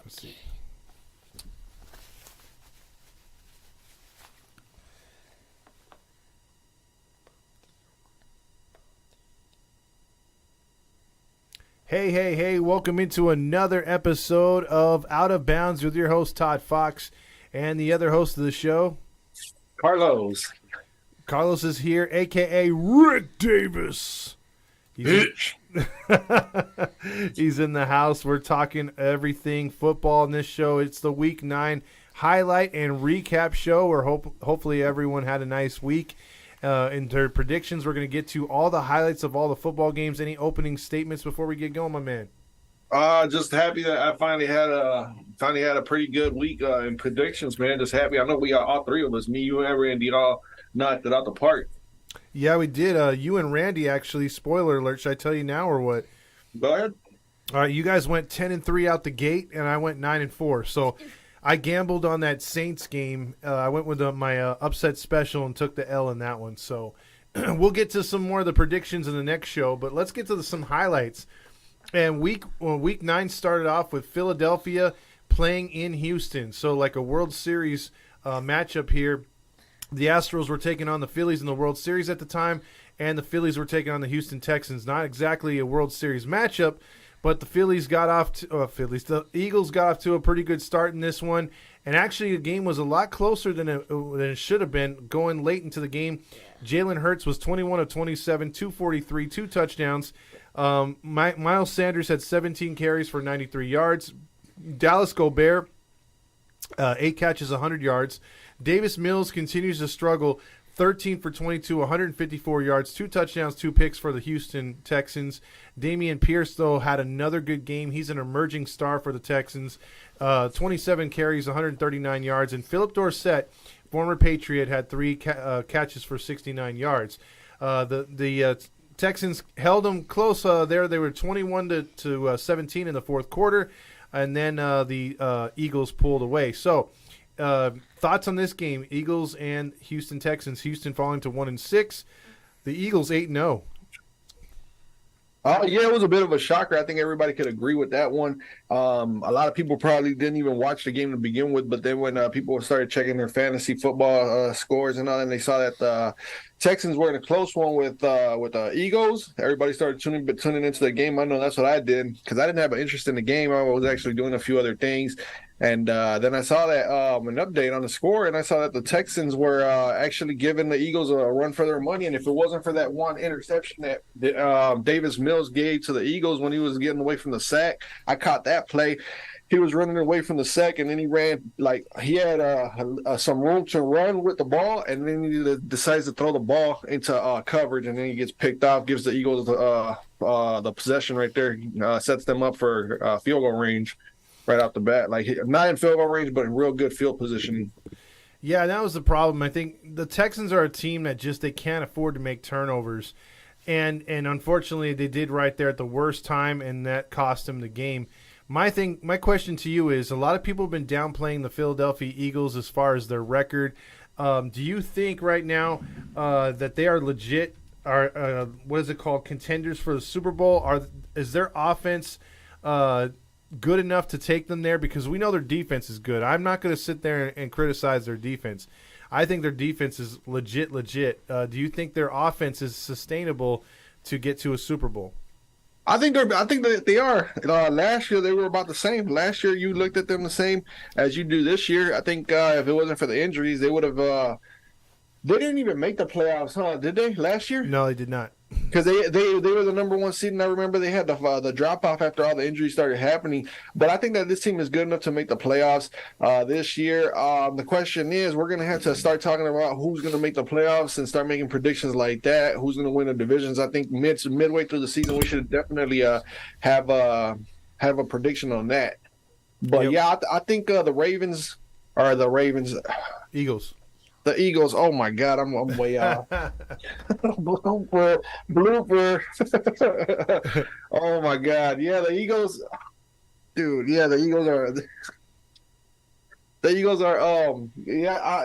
Let's see. Hey, welcome into another episode of Out of Bounds with your host, Todd Fox, and the other host of the show, Carlos. Carlos is here, a.k.a. Rick Davis. He's in the house. We're talking everything football in this show. It's the Week 9 highlight and recap show where hopefully everyone had a nice week. In their predictions, we're going to get to all the highlights of all the football games. Any opening statements before we get going, my man? Just happy that I finally had a pretty good week in predictions, man. Just happy. I know we got all three of us, me, you, and Randy, all knocked it out the park. Yeah, we did. You and Randy actually. Spoiler alert! Should I tell you now or what? Go ahead. All right, you guys went 10-3 out the gate, and I went 9-4. So I gambled on that Saints game. I went with my upset special and took the L in that one. So we'll get to some more of the predictions in the next show, but let's get to some highlights. And week 9 started off with Philadelphia playing in Houston. So like a World Series matchup here. The Astros were taking on the Phillies in the World Series at the time, and the Phillies were taking on the Houston Texans. Not exactly a World Series matchup, but the Eagles got off to a pretty good start in this one, and actually the game was a lot closer than it should have been going late into the game. Jalen Hurts was 21 of 27, 243, 2 touchdowns. Miles Sanders had 17 carries for 93 yards. Dallas Gobert, 8 catches, 100 yards. Davis Mills continues to struggle, 13 for 22, 154 yards, 2 touchdowns, 2 picks for the Houston Texans. Dameon Pierce, though, had another good game. He's an emerging star for the Texans. 27 carries, 139 yards. And Philip Dorsett, former Patriot, had 3 catches for 69 yards. The Texans held them close there. They were 21 to 17 in the fourth quarter. And then the Eagles pulled away. So, thoughts on this game? Eagles and Houston Texans. Houston falling to 1-6. The Eagles 8-0. Yeah, it was a bit of a shocker. I think everybody could agree with that one. A lot of people probably didn't even watch the game to begin with, but then when people started checking their fantasy football scores and all, and they saw that the Texans were in a close one with the Eagles, everybody started tuning into the game. I know that's what I did because I didn't have an interest in the game. I was actually doing a few other things. And then I saw that an update on the score, and I saw that the Texans were actually giving the Eagles a run for their money. And if it wasn't for that one interception that Davis Mills gave to the Eagles when he was getting away from the sack, I caught that play. He was running away from the sack, and then he ran like he had some room to run with the ball, and then he decides to throw the ball into coverage, and then he gets picked off, gives the Eagles the possession right there, sets them up for field goal range. Right off the bat, like not in field goal range, but in real good field positioning. Yeah, that was the problem. I think the Texans are a team that they can't afford to make turnovers, and unfortunately they did right there at the worst time, and that cost them the game. My question to you is: a lot of people have been downplaying the Philadelphia Eagles as far as their record. Do you think right now that they are legit? Are what is it called? Contenders for the Super Bowl? Is their offense good enough to take them there? Because we know their defense is good. I'm not going to sit there and criticize their defense. I think their defense is legit. Do you think their offense is sustainable to get to a Super Bowl? I think that they are. Last year they were about the same. Last year you looked at them the same as you do this year. I think if it wasn't for the injuries, they would have. They didn't even make the playoffs, huh? Did they last year? No, they did not. Because they were the number 1 seed, and I remember they had the drop off after all the injuries started happening. But I think that this team is good enough to make the playoffs this year. The question is, we're going to have to start talking about who's going to make the playoffs and start making predictions like that. Who's going to win the divisions? I think midway through the season, we should definitely have a prediction on that. But yep. I think the Ravens. Eagles. The Eagles, oh my God, I'm way off. Blooper. Oh my God, yeah, the Eagles, dude. Yeah, the Eagles The Eagles are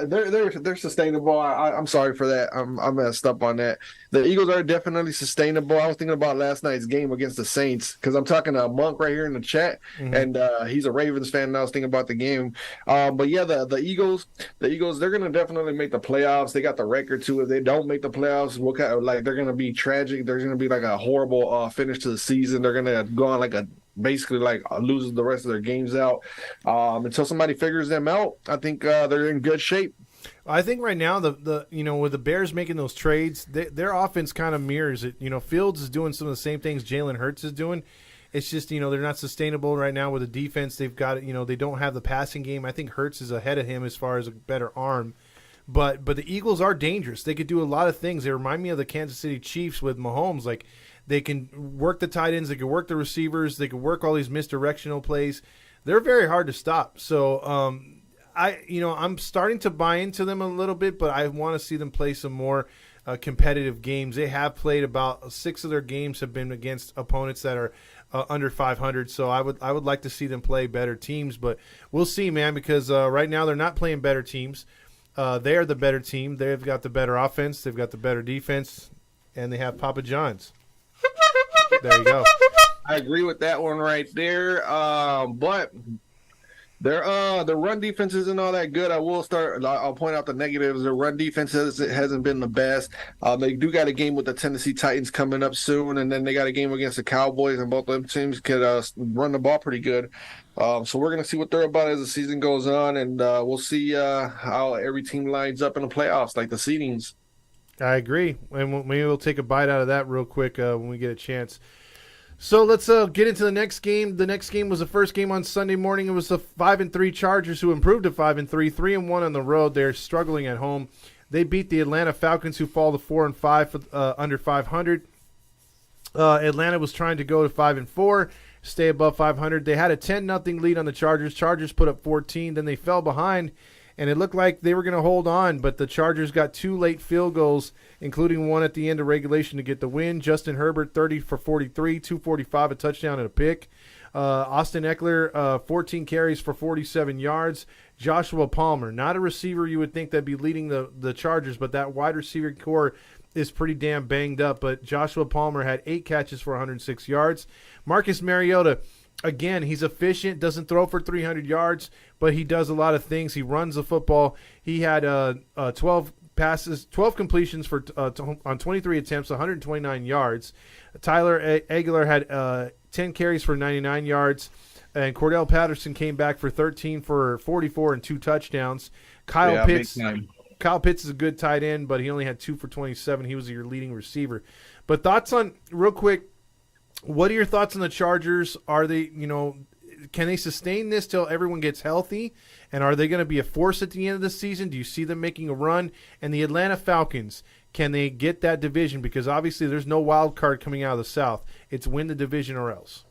they're sustainable. I'm sorry for that. I messed up on that. The Eagles are definitely sustainable. I was thinking about last night's game against the Saints because I'm talking to Monk right here in the chat, and he's a Ravens fan. And I was thinking about the game. But yeah, the Eagles, they're gonna definitely make the playoffs. They got the record too. If they don't make the playoffs, what kind of, like, they're gonna be tragic. There's gonna be like a horrible finish to the season. They're gonna go on like a basically like loses the rest of their games out until somebody figures them out. I think they're in good shape. I think right now the with the Bears making those trades, their offense kind of mirrors it. Fields is doing some of the same things Jalen Hurts is doing. It's just they're not sustainable right now with the defense. They've got they don't have the passing game. I think Hurts is ahead of him as far as a better arm. But the Eagles are dangerous. They could do a lot of things. They remind me of the Kansas City Chiefs with Mahomes. Like, they can work the tight ends. They can work the receivers. They can work all these misdirectional plays. They're very hard to stop. So I'm starting to buy into them a little bit, but I want to see them play some more competitive games. They have played about 6 of their games have been against opponents that are under 500. So I would like to see them play better teams, but we'll see, man, because right now they're not playing better teams. They are the better team. They've got the better offense. They've got the better defense, and they have Papa John's. There you go. I agree with that one right there. But their run defense isn't all that good. I'll point out the negatives. Their run defense hasn't been the best. They do got a game with the Tennessee Titans coming up soon, and then they got a game against the Cowboys, and both of them teams could run the ball pretty good. So we're going to see what they're about as the season goes on, and we'll see how every team lines up in the playoffs, like the seedings. I agree, and maybe we'll take a bite out of that real quick when we get a chance. So let's get into the next game. The next game was the first game on Sunday morning. It was the 5-3 Chargers, who improved to 5-3, 3-1 on the road. They're struggling at home. They beat the Atlanta Falcons, who fall to 4-5 under 500. Atlanta was trying to go to 5-4, stay above 500. They had a 10-0 lead on the Chargers. Chargers put up 14. Then they fell behind, and it looked like they were going to hold on, but the Chargers got 2 late field goals, including one at the end of regulation to get the win. Justin Herbert, 30 for 43, 245, a touchdown and a pick. Austin Eckler, 14 carries for 47 yards. Joshua Palmer, not a receiver you would think that'd be leading the Chargers, but that wide receiver core is pretty damn banged up. But Joshua Palmer had 8 catches for 106 yards. Marcus Mariota, again, he's efficient, doesn't throw for 300 yards, but he does a lot of things. He runs the football. He had 12 completions on 23 attempts, 129 yards. Tyler Aguilar had 10 carries for 99 yards, and Cordell Patterson came back for 13 for 44 and 2 touchdowns. Kyle Pitts is a good tight end, but he only had 2 for 27. He was your leading receiver. But thoughts on, real quick, what are your thoughts on the Chargers? Are they, can they sustain this till everyone gets healthy? And are they going to be a force at the end of the season? Do you see them making a run? And the Atlanta Falcons, can they get that division? Because obviously there's no wild card coming out of the South. It's win the division or else.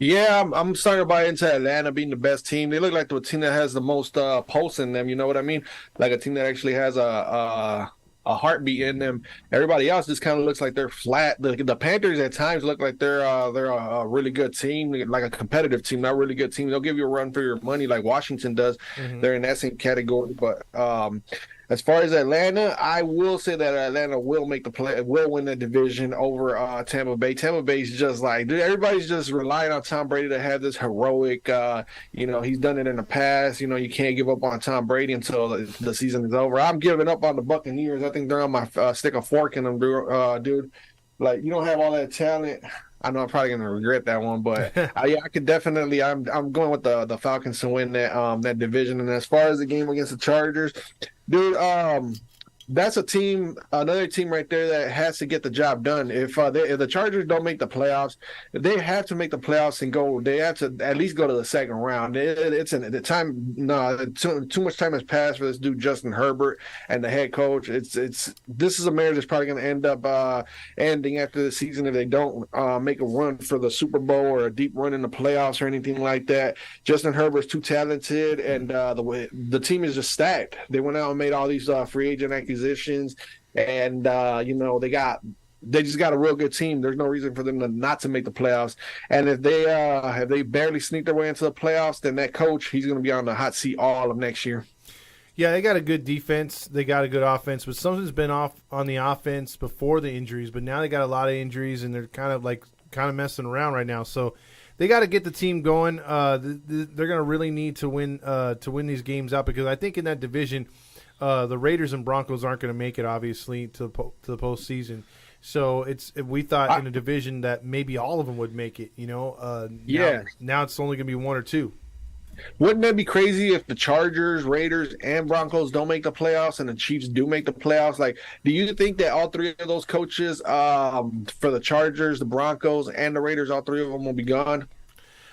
Yeah, I'm starting to buy into Atlanta being the best team. They look like the team that has the most pulse in them. You know what I mean? Like a team that actually has a heartbeat in them. Everybody else just kind of looks like they're flat. The Panthers at times look like they're a really good team, like a competitive team, not a really good team. They'll give you a run for your money like Washington does. Mm-hmm. They're in that same category. But as far as Atlanta, I will say that Atlanta will make the play, will win the division over Tampa Bay. Tampa Bay's just like, dude, everybody's just relying on Tom Brady to have this heroic, he's done it in the past. You can't give up on Tom Brady until the season is over. I'm giving up on the Buccaneers. I think they're on my stick a fork in them, dude. Like, you don't have all that talent. I know I'm probably going to regret that one, but I could definitely. I'm going with the Falcons to win that division. And as far as the game against the Chargers, dude, that's another team right there that has to get the job done. If the Chargers don't make the playoffs, they have to make the playoffs and go. They have to at least go to the second round. Too much time has passed for this dude Justin Herbert and the head coach. This is a marriage that's probably going to end up ending after the season if they don't make a run for the Super Bowl or a deep run in the playoffs or anything like that. Justin Herbert's too talented, and the team is just stacked. They went out and made all these free agent acquisitions, and they got they just got a real good team. There's no reason for them to not to make the playoffs. And if they barely sneak their way into the playoffs, then that coach, he's going to be on the hot seat all of next year. Yeah, they got a good defense. They got a good offense, but something's been off on the offense before the injuries. But now they got a lot of injuries, and they're kind of messing around right now. So they got to get the team going. They're going to really need to win these games out, because I think in that division, the Raiders and Broncos aren't going to make it, obviously, to the postseason. So we thought in a division that maybe all of them would make it. Now it's only going to be one or two. Wouldn't that be crazy if the Chargers, Raiders, and Broncos don't make the playoffs and the Chiefs do make the playoffs? Like, do you think that all three of those coaches, for the Chargers, the Broncos, and the Raiders, all three of them will be gone?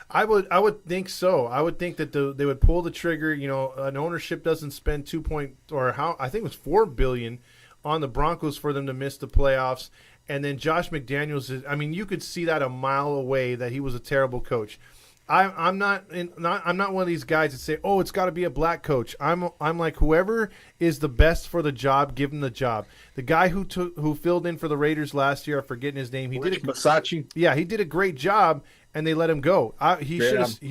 I would think so. I would think that they would pull the trigger. An ownership doesn't spend I think it was $4 billion on the Broncos for them to miss the playoffs. And then Josh McDaniels you could see that a mile away that he was a terrible coach. I'm not one of these guys that say, "Oh, it's got to be a black coach." I'm like, whoever is the best for the job, give him the job. The guy who filled in for the Raiders last year, I'm forgetting his name. He did a great job, and they let him go. He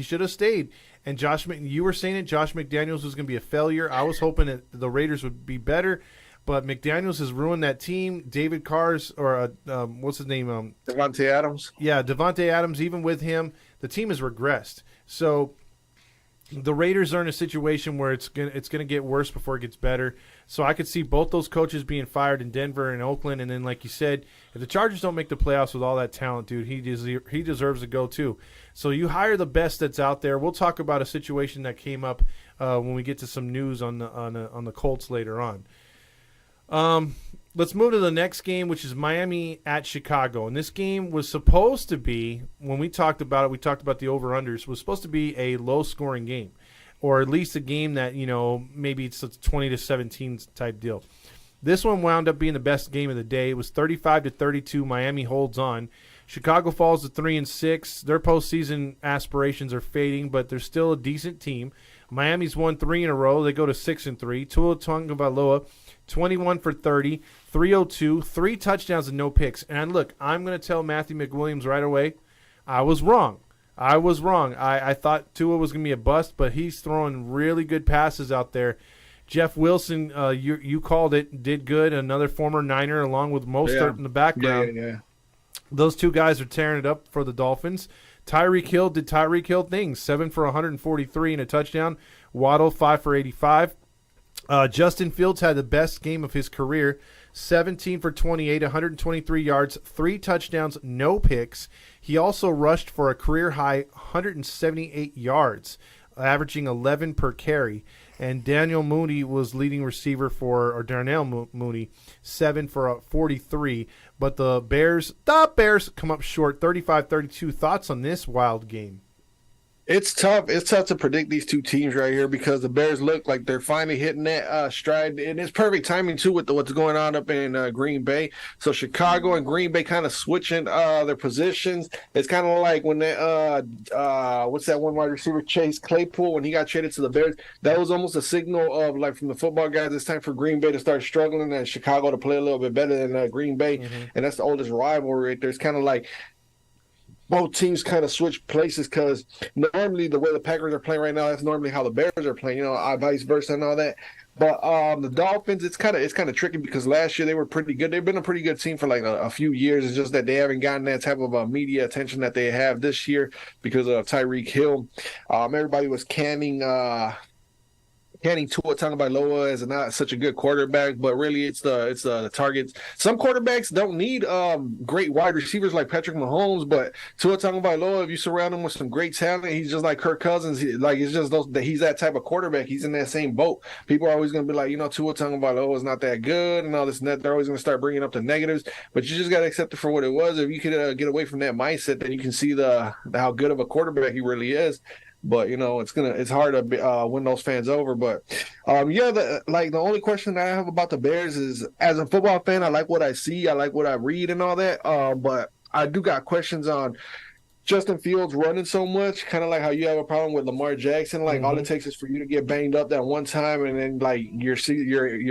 should have stayed. And you were saying it, Josh McDaniels was going to be a failure. I was hoping that the Raiders would be better, but McDaniels has ruined that team. David Carr's what's his name? Devontae Adams. Yeah, Devontae Adams. Even with him, the team has regressed. So the Raiders are in a situation where it's gonna get worse before it gets better. So I could see both those coaches being fired in Denver and Oakland. And then, like you said, if the Chargers don't make the playoffs with all that talent, dude, he deserves to go too. So you hire the best that's out there. We'll talk about a situation that came up when we get to some news on the Colts later on. Let's move to the next game, which is Miami at Chicago. And this game was supposed to be, when we talked about it, we talked about the over-unders, was supposed to be a low-scoring game, or at least a game that, maybe it's a 20-17 type deal. This one wound up being the best game of the day. It was 35-32. Miami holds on. Chicago falls to 3-6. Their postseason aspirations are fading, but they're still a decent team. Miami's won 3 in a row. They go to 6-3. Tua Tagovailoa, 21 for 30, 302, 3 touchdowns and no picks. And look, I'm going to tell Matthew McWilliams right away, I was wrong. I thought Tua was going to be a bust, but he's throwing really good passes out there. Jeff Wilson, you called it, did good. Another former Niner along with Mostert in the background. Yeah. Those two guys are tearing it up for the Dolphins. Tyreek Hill did Tyreek Hill things, 7 for 143 and a touchdown. Waddle, 5 for 85. Justin Fields had the best game of his career, 17 for 28, 123 yards, 3 touchdowns, no picks. He also rushed for a career-high 178 yards, averaging 11 per carry. And Darnell Mooney was leading receiver Darnell Mooney, 7 for 43. But the Bears come up short, 35-32. Thoughts on this wild game? It's tough. It's tough to predict these two teams right here, because the Bears look like they're finally hitting that stride, and it's perfect timing too with what's going on up in Green Bay. So Chicago and Green Bay kind of switching their positions. It's kind of like when what's that one wide receiver, Chase Claypool, when he got traded to the Bears. That was almost a signal of, like, from the football guys, it's time for Green Bay to start struggling and Chicago to play a little bit better than Green Bay. Mm-hmm. And that's the oldest rivalry right there. It's kind of like both teams kind of switch places, because normally the way the Packers are playing right now, that's normally how the Bears are playing, vice versa and all that. But the Dolphins, it's kind of tricky, because last year they were pretty good. They've been a pretty good team for like a few years. It's just that they haven't gotten that type of media attention that they have this year because of Tyreek Hill. Everybody was canning Tua Tagovailoa as not such a good quarterback, but really it's the targets. Some quarterbacks don't need great wide receivers like Patrick Mahomes, but Tua Tagovailoa, if you surround him with some great talent, he's just like Kirk Cousins. It's just he's that type of quarterback. He's in that same boat. People are always going to be like, Tua Tagovailoa is not that good and all this and that. They're always going to start bringing up the negatives, but you just got to accept it for what it was. If you could get away from that mindset, then you can see how good of a quarterback he really is. But it's hard to win those fans over. But the only question that I have about the Bears is, as a football fan, I like what I see, I like what I read and all that. But I do got questions on Justin Fields running so much, kind of like how you have a problem with Lamar Jackson. Like all it takes is for you to get banged up that one time, and then like your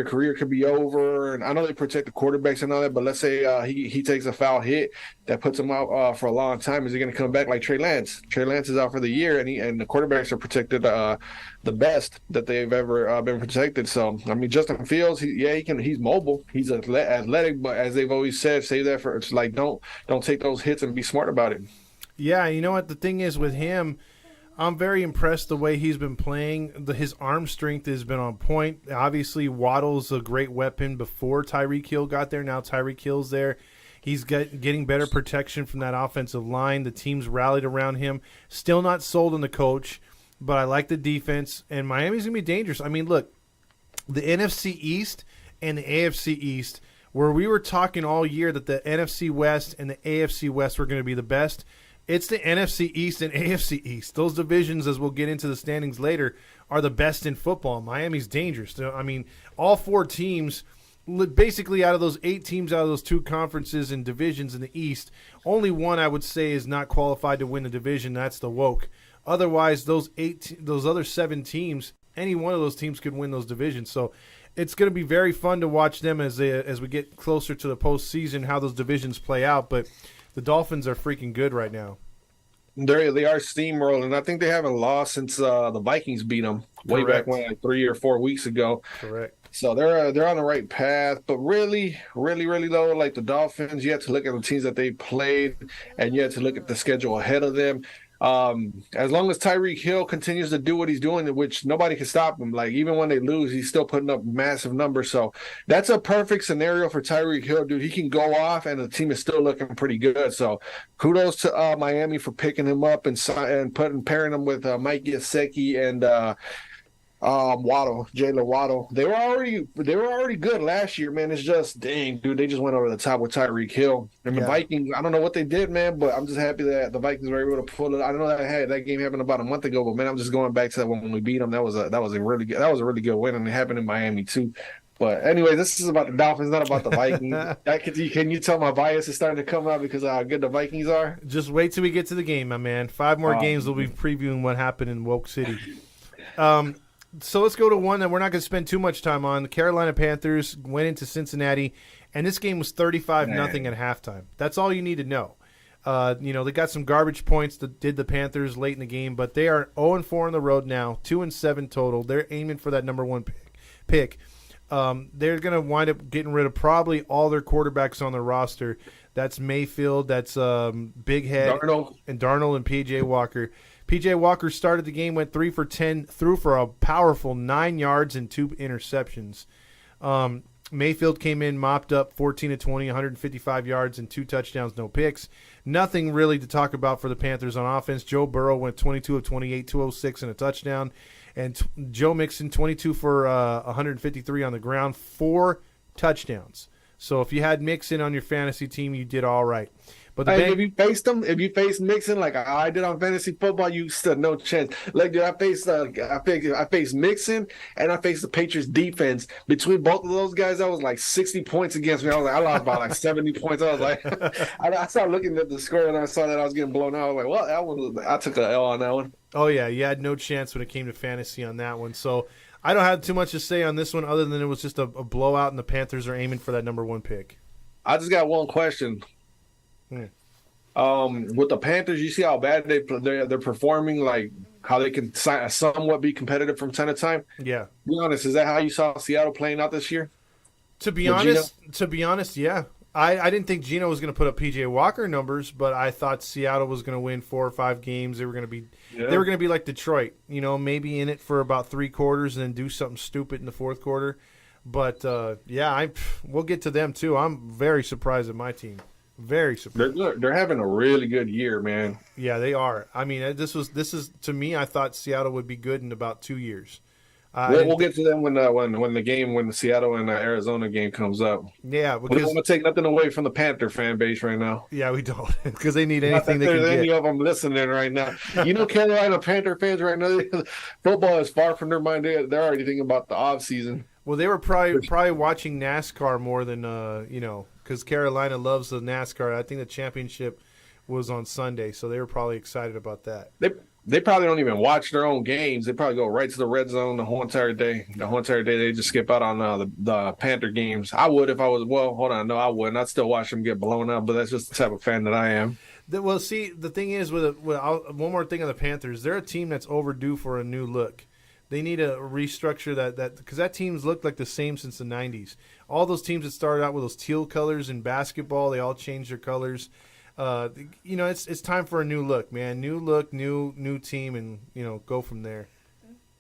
career could be over. And I know they protect the quarterbacks and all that, but let's say he takes a foul hit that puts him out for a long time. Is he going to come back like Trey Lance? Trey Lance is out for the year, and the quarterbacks are protected the best that they've ever been protected. So I mean, Justin Fields, he's mobile, he's athletic, but as they've always said, save that for it's like don't take those hits and be smart about it. Yeah, you know what the thing is with him, I'm very impressed the way he's been playing. His arm strength has been on point. Obviously, Waddle's a great weapon before Tyreek Hill got there. Now Tyreek Hill's there. He's getting better protection from that offensive line. The team's rallied around him. Still not sold on the coach, but I like the defense. And Miami's going to be dangerous. I mean, look, the NFC East and the AFC East, where we were talking all year that the NFC West and the AFC West were going to be the best, it's the NFC East and AFC East. Those divisions, as we'll get into the standings later, are the best in football. Miami's dangerous. I mean, all four teams, basically out of those 8 teams out of those 2 conferences and divisions in the East, only one I would say is not qualified to win the division. That's the Woke. Otherwise, those other 7 teams, any one of those teams could win those divisions. So it's going to be very fun to watch them as we get closer to the postseason, how those divisions play out. But the Dolphins are freaking good right now. They are steamrolling. I think they haven't lost since the Vikings beat them way back when, like 3 or 4 weeks ago. Correct. So they're on the right path. But really though, like the Dolphins, you have to look at the teams that they played, and you have to look at the schedule ahead of them. As long as Tyreek Hill continues to do what he's doing, which nobody can stop him. Like even when they lose, he's still putting up massive numbers. So that's a perfect scenario for Tyreek Hill, dude. He can go off, and the team is still looking pretty good. So kudos to Miami for picking him up and pairing him with Mike Gesicki and Jalen Waddle. They were already good last year, man. It's just dang, dude. They just went over the top with Tyreek Hill and the Vikings. I don't know what they did, man, but I'm just happy that the Vikings were able to pull it. I know that game happened about a month ago, but man, I'm just going back to that when we beat them. That was a really good win, and it happened in Miami too. But anyway, this is about the Dolphins, not about the Vikings. Can you tell my bias is starting to come out because of how good the Vikings are? Just wait till we get to the game, my man. 5 more games, we'll be previewing what happened in Woke City. So let's go to one that we're not going to spend too much time on. The Carolina Panthers went into Cincinnati, and this game was 35-0 at halftime. That's all you need to know. They got some garbage points that did the Panthers late in the game, but they are 0-4 on the road now, 2-7 total. They're aiming for that number 1 pick. They're going to wind up getting rid of probably all their quarterbacks on their roster. That's Mayfield, that's Big Head, and Darnold and P.J. Walker. P.J. Walker started the game, went 3 for 10, threw for a powerful 9 yards and 2 interceptions. Mayfield came in, mopped up 14-20, 155 yards and 2 touchdowns, no picks. Nothing really to talk about for the Panthers on offense. Joe Burrow went 22 of 28, 206 and a touchdown. And Joe Mixon, 22 for 153 on the ground, 4 touchdowns. So if you had Mixon on your fantasy team, you did all right. But if you faced Mixon like I did on fantasy football, you stood no chance. Like, dude, I faced Mixon and I faced the Patriots defense. Between both of those guys, that was like 60 points against me. I was like, I lost by like 70 points. I was like, I started looking at the score and I saw that I was getting blown out. I was like, well, I took an L on that one. Oh yeah, you had no chance when it came to fantasy on that one. So I don't have too much to say on this one other than it was just a blowout, and the Panthers are aiming for that number 1 pick. I just got one question. With the Panthers, you see how bad they're performing, like how they can somewhat be competitive from time to time. Yeah. Be honest, is that how you saw Seattle playing out this year? To be honest, yeah. I didn't think Geno was going to put up P.J. Walker numbers, but I thought Seattle was going to win 4 or 5 games. They were going to be like Detroit, maybe in it for about 3 quarters and then do something stupid in the 4th quarter. But we'll get to them too. I'm very surprised at my team. Very surprised. They're having a really good year, man. Yeah, they are. I mean, this is to me. I thought Seattle would be good in about 2 years. We'll get to them when the Seattle and Arizona game comes up. Yeah, because we don't want to take nothing away from the Panther fan base right now. Yeah, we don't, because they need anything they can get. Any of them listening right now. Carolina Panther fans right now, football is far from their mind. They're already thinking about the off season. Well, they were probably watching NASCAR more than because Carolina loves the NASCAR. I think the championship was on Sunday, so they were probably excited about that. They probably don't even watch their own games. They probably go right to the red zone the whole entire day. The whole entire day, they just skip out on the Panther games. I would if I was, well, hold on. No, I wouldn't. I'd still watch them get blown up, but that's just the type of fan that I am. Well, see, the thing is, one more thing on the Panthers, they're a team that's overdue for a new look. They need to restructure that because that team's looked like the same since the 90s. All those teams that started out with those teal colors in basketball, they all changed their colors. It's time for a new look, man. New look, new team, and go from there.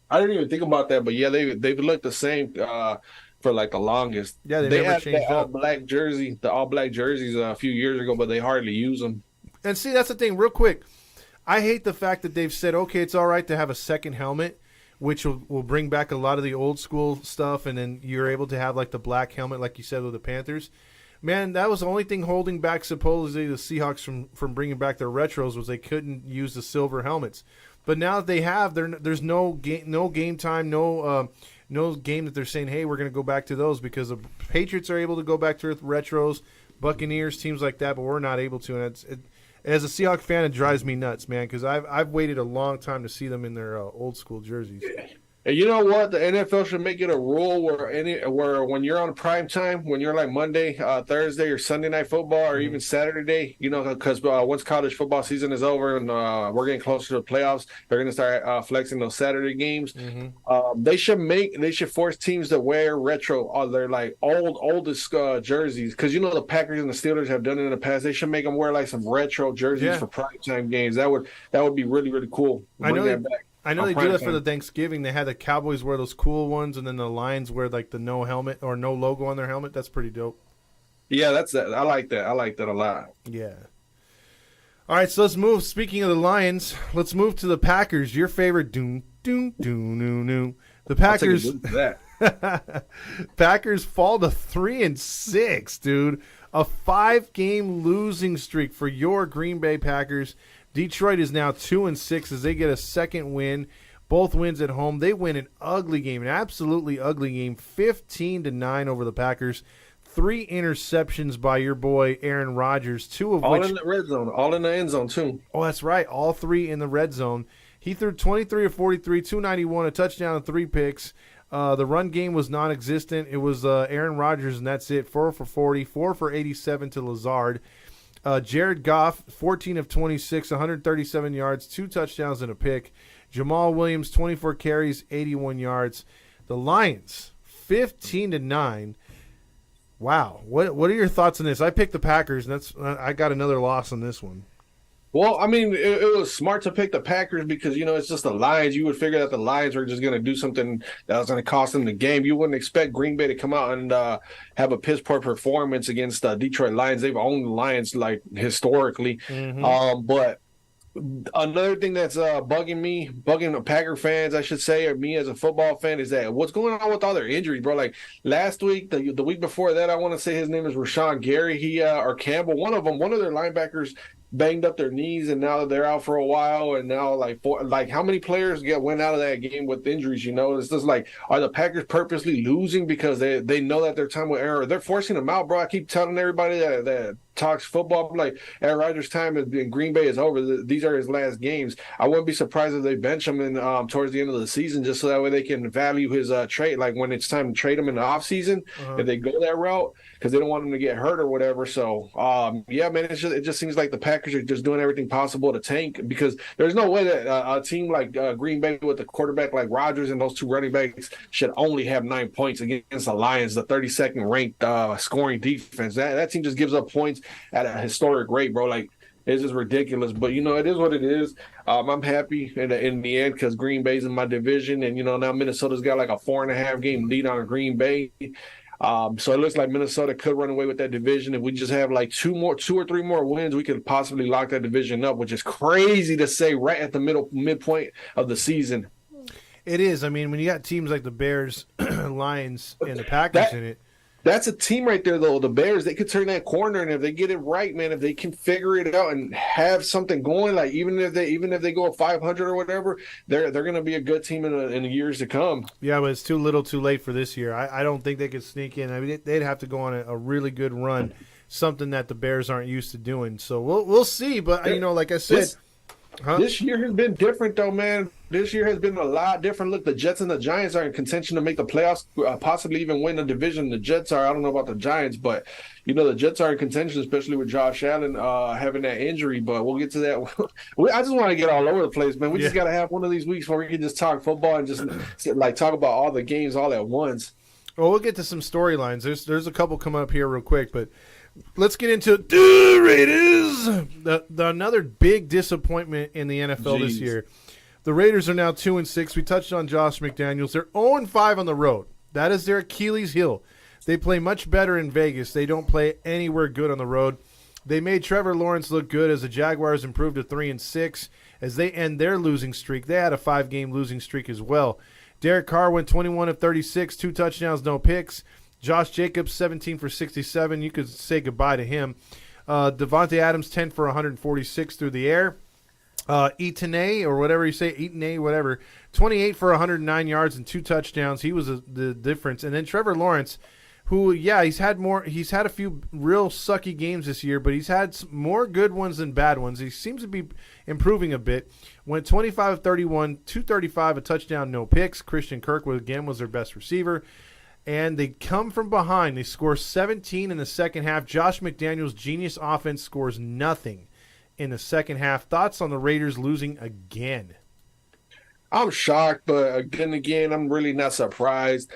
I didn't even think about that, but yeah, they've looked the same for like the longest. Yeah, they never had changed the up. all black jerseys a few years ago, but they hardly use them. And see, that's the thing. Real quick, I hate the fact that they've said, okay, it's all right to have a second helmet, which will bring back a lot of the old school stuff, and then you're able to have like the black helmet, like you said with the Panthers. Man, that was the only thing holding back supposedly the Seahawks from bringing back their retros was they couldn't use the silver helmets. But now that they have, there's no game time, no game that they're saying, hey, we're going to go back to those because the Patriots are able to go back to retros, Buccaneers, teams like that, but we're not able to. And as a Seahawks fan, it drives me nuts, man, because I've waited a long time to see them in their old school jerseys. And you know what? The NFL should make it a rule where when you're on prime time, when you're like Monday, Thursday, or Sunday night football, or even Saturday, because once college football season is over and we're getting closer to the playoffs, they're going to start flexing those Saturday games. Mm-hmm. They should force teams to wear retro, their like oldest jerseys, because the Packers and the Steelers have done it in the past. They should make them wear like some retro jerseys for prime time games. That would be really, really cool. Bring that back. I know they do that for the Thanksgiving. They had the Cowboys wear those cool ones, and then the Lions wear like the no helmet or no logo on their helmet. That's pretty dope. Yeah, that's that. I like that. I like that a lot. Yeah. All right, so let's move. Speaking of the Lions, let's move to the Packers. Your favorite The Packers. Packers fall to 3-6, dude. A 5-game losing streak for your Green Bay Packers. Detroit is now 2-6 as they get a second win. Both wins at home. They win an ugly game, an absolutely ugly game, 15-9 over the Packers. 3 interceptions by your boy Aaron Rodgers, 2 of which all in the red zone, all in the end zone too. Oh, that's right, all 3 in the red zone. He threw 23 of 43, 291, a touchdown, and 3 picks. The run game was non-existent. It was Aaron Rodgers, and that's it. 4 for 40, 4 for 87 to Lazard. Jared Goff, 14 of 26, 137 yards, 2 touchdowns and a pick. Jamal Williams, 24 carries, 81 yards. The Lions, 15-9. Wow. What are your thoughts on this? I picked the Packers, and I got another loss on this one. Well, I mean, it was smart to pick the Packers because, it's just the Lions. You would figure that the Lions were just going to do something that was going to cost them the game. You wouldn't expect Green Bay to come out and have a piss-poor performance against Detroit Lions. They've owned the Lions, like, historically. Mm-hmm. But another thing that's bugging the Packer fans, I should say, or me as a football fan, is that what's going on with all their injuries, bro? Like, last week, the week before that, I want to say his name is Rashawn Gary, or Campbell, one of their linebackers banged up their knees, and now they're out for a while. And now, how many players went out of that game with injuries? It's just like, are the Packers purposely losing because they know that their time with Aaron? They're forcing them out, bro. I keep telling everybody that talks football, I'm like, Aaron Rodgers' time in Green Bay is over. These are his last games. I wouldn't be surprised if they bench him towards the end of the season, just so that way they can value his trade. Like when it's time to trade him in the offseason, if they go that route, because they don't want him to get hurt or whatever. So, yeah, man, it just seems like the Packers are just doing everything possible to tank, because there's no way that a team like Green Bay with a quarterback like Rodgers and those 2 running backs should only have 9 points against the Lions, the 32nd ranked scoring defense. That team just gives up points at a historic rate, bro. Like, it's just ridiculous. But, it is what it is. I'm happy in the end because Green Bay's in my division. And, now Minnesota's got like a 4.5 game lead on Green Bay. So it looks like Minnesota could run away with that division. If we just have like 2 or 3 more wins, we could possibly lock that division up, which is crazy to say right at the midpoint of the season. It is. I mean, when you got teams like the Bears, Lions, and the Packers in it. That's a team right there, though. The Bears, they could turn that corner, and if they get it right, man, if they can figure it out and have something going, like even if they go 500 or whatever, they're going to be a good team in the years to come. Yeah, but it's too little, too late for this year. I don't think they could sneak in. I mean, they'd have to go on a really good run something that the Bears aren't used to doing. So we'll see. But like I said, this year has been different, though, man. This year has been a lot different. Look, the Jets and the Giants are in contention to make the playoffs, possibly even win the division. The Jets are. I don't know about the Giants, but the Jets are in contention, especially with Josh Allen having that injury. But we'll get to that. I just want to get all over the place, man. We just got to have one of these weeks where we can just talk football and just talk about all the games all at once. Well, we'll get to some storylines. There's a couple coming up here real quick, but let's get into the Raiders. Another big disappointment in the NFL this year. The Raiders are now 2-6. We touched on Josh McDaniels. They're 0-5 on the road. That is their Achilles heel. They play much better in Vegas. They don't play anywhere good on the road. They made Trevor Lawrence look good as the Jaguars improved to 3-6 as they end their losing streak. They had a 5-game losing streak as well. Derek Carr went 21 of 36, 2 touchdowns, no picks. Josh Jacobs, 17 for 67. You could say goodbye to him. Devontae Adams, 10 for 146 through the air. Eatonay, or whatever you say, Eatonay, whatever, 28 for 109 yards and 2 touchdowns. He was the difference. And then Trevor Lawrence, who, he's had a few real sucky games this year, but he's had more good ones than bad ones. He seems to be improving a bit. Went 25 of 31, 235, a touchdown, no picks. Christian Kirk, again, was their best receiver. And they come from behind. They score 17 in the second half. Josh McDaniels' genius offense scores nothing in the second half. Thoughts on the Raiders losing again? I'm shocked, but then again, I'm really not surprised.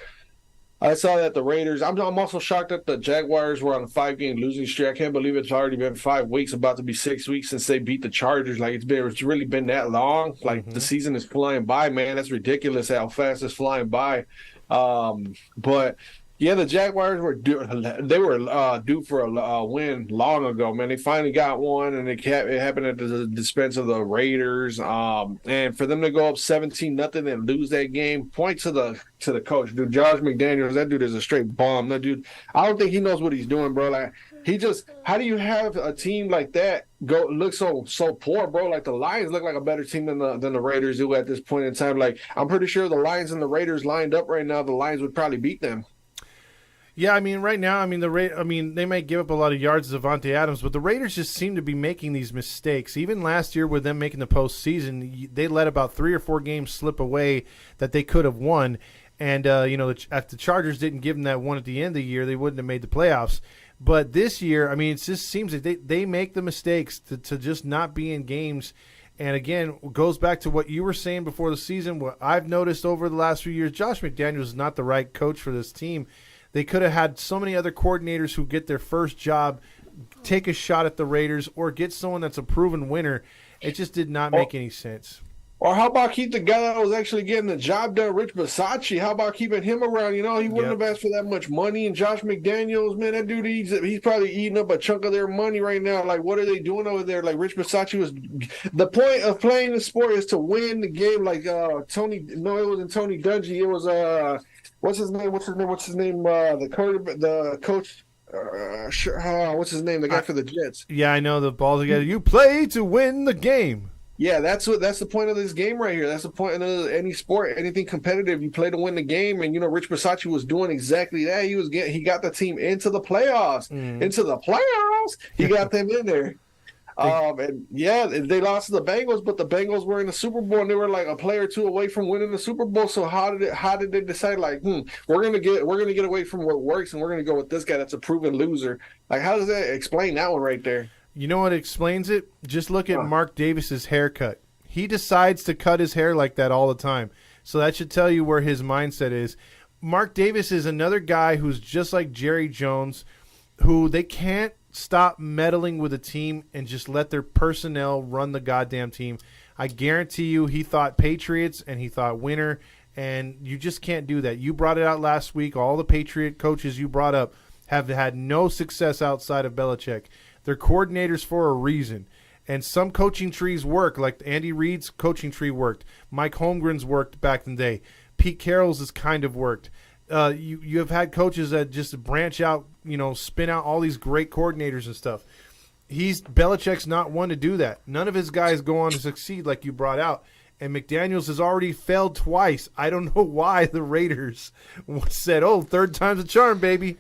I saw that the Raiders. I'm also shocked that the Jaguars were on a 5-game losing streak. I can't believe it's already been 5 weeks, about to be 6 weeks since they beat the Chargers. Like it's really been that long. Like the season is flying by, man. That's ridiculous how fast it's flying by. But yeah, the Jaguars were due for a win long ago, man. They finally got one, and it happened at the expense of the Raiders. And for them to go up 17-0 and lose that game, point to the coach, dude. Josh McDaniels, that dude is a straight bomb. That dude, I don't think he knows what he's doing, bro. Like how do you have a team like that look so poor, bro? Like the Lions look like a better team than the Raiders do at this point in time. Like I'm pretty sure the Lions and the Raiders lined up right now, the Lions would probably beat them. Yeah, right now, they might give up a lot of yards to Devontae Adams, but the Raiders just seem to be making these mistakes. Even last year with them making the postseason, they let about 3 or 4 games slip away that they could have won. And, if the Chargers didn't give them that one at the end of the year, they wouldn't have made the playoffs. But this year, it just seems that they make the mistakes to just not be in games. And, again, it goes back to what you were saying before the season. What I've noticed over the last few years, Josh McDaniels is not the right coach for this team. They could have had so many other coordinators who get their first job, take a shot at the Raiders, or get someone that's a proven winner. It just did not make any sense. Or how about keep the guy that was actually getting the job done, Rich Bisaccia? How about keeping him around? He wouldn't have asked for that much money. And Josh McDaniels, man, that dude, he's probably eating up a chunk of their money right now. Like, what are they doing over there? Like, Rich Bisaccia was – the point of playing the sport is to win the game. Like, it wasn't Tony Dungy. It was what's his name? The coach. What's his name? The guy for the Jets. Yeah, I know the ball together. You play to win the game. Yeah, that's the point of this game right here. That's the point of any sport, anything competitive. You play to win the game, and Rich Bisaccia was doing exactly that. He got the team into the playoffs. He got them in there. And yeah, they lost to the Bengals, but the Bengals were in the Super Bowl, and they were like a player or two away from winning the Super Bowl. So how did they decide we're gonna get away from what works, and we're gonna go with this guy that's a proven loser? Like, how does that explain that one right there? You know what explains it? Just look at Mark Davis's haircut. He decides to cut his hair like that all the time. So that should tell you where his mindset is. Mark Davis is another guy who's just like Jerry Jones, who they can't stop meddling with a team and just let their personnel run the goddamn team. I guarantee you he thought Patriots and he thought winner, and you just can't do that. You brought it out last week. All the Patriot coaches you brought up have had no success outside of Belichick. They're coordinators for a reason. And some coaching trees work, like Andy Reid's coaching tree worked. Mike Holmgren's worked back in the day. Pete Carroll's has kind of worked. You have had coaches that just branch out, spin out all these great coordinators and stuff. Belichick's not one to do that. None of his guys go on to succeed like you brought out. And McDaniels has already failed twice. I don't know why the Raiders said, third time's a charm, baby.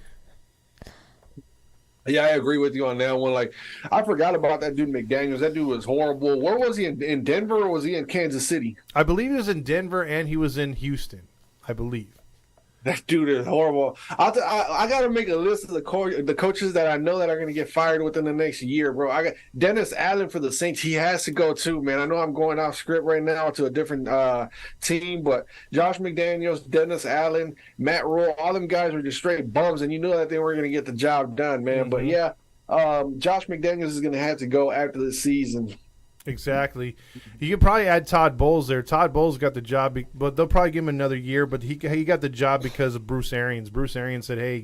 Yeah, I agree with you on that one. Like, I forgot about that dude McDaniels. That dude was horrible. Where was he in Denver, or was he in Kansas City? I believe he was in Denver and he was in Houston. I believe. That dude is horrible. I got to make a list of the coaches that I know that are going to get fired within the next year, bro. I got Dennis Allen for the Saints. He has to go too, man. I know I'm going off script right now to a different team, but Josh McDaniels, Dennis Allen, Matt Rule, all them guys were just straight bums, and you know that they weren't going to get the job done, man. But yeah, Josh McDaniels is going to have to go after the season. Exactly. You could probably add Todd Bowles there. Todd Bowles got the job, but they'll probably give him another year. But he got the job because of Bruce Arians. Bruce Arians said, "Hey,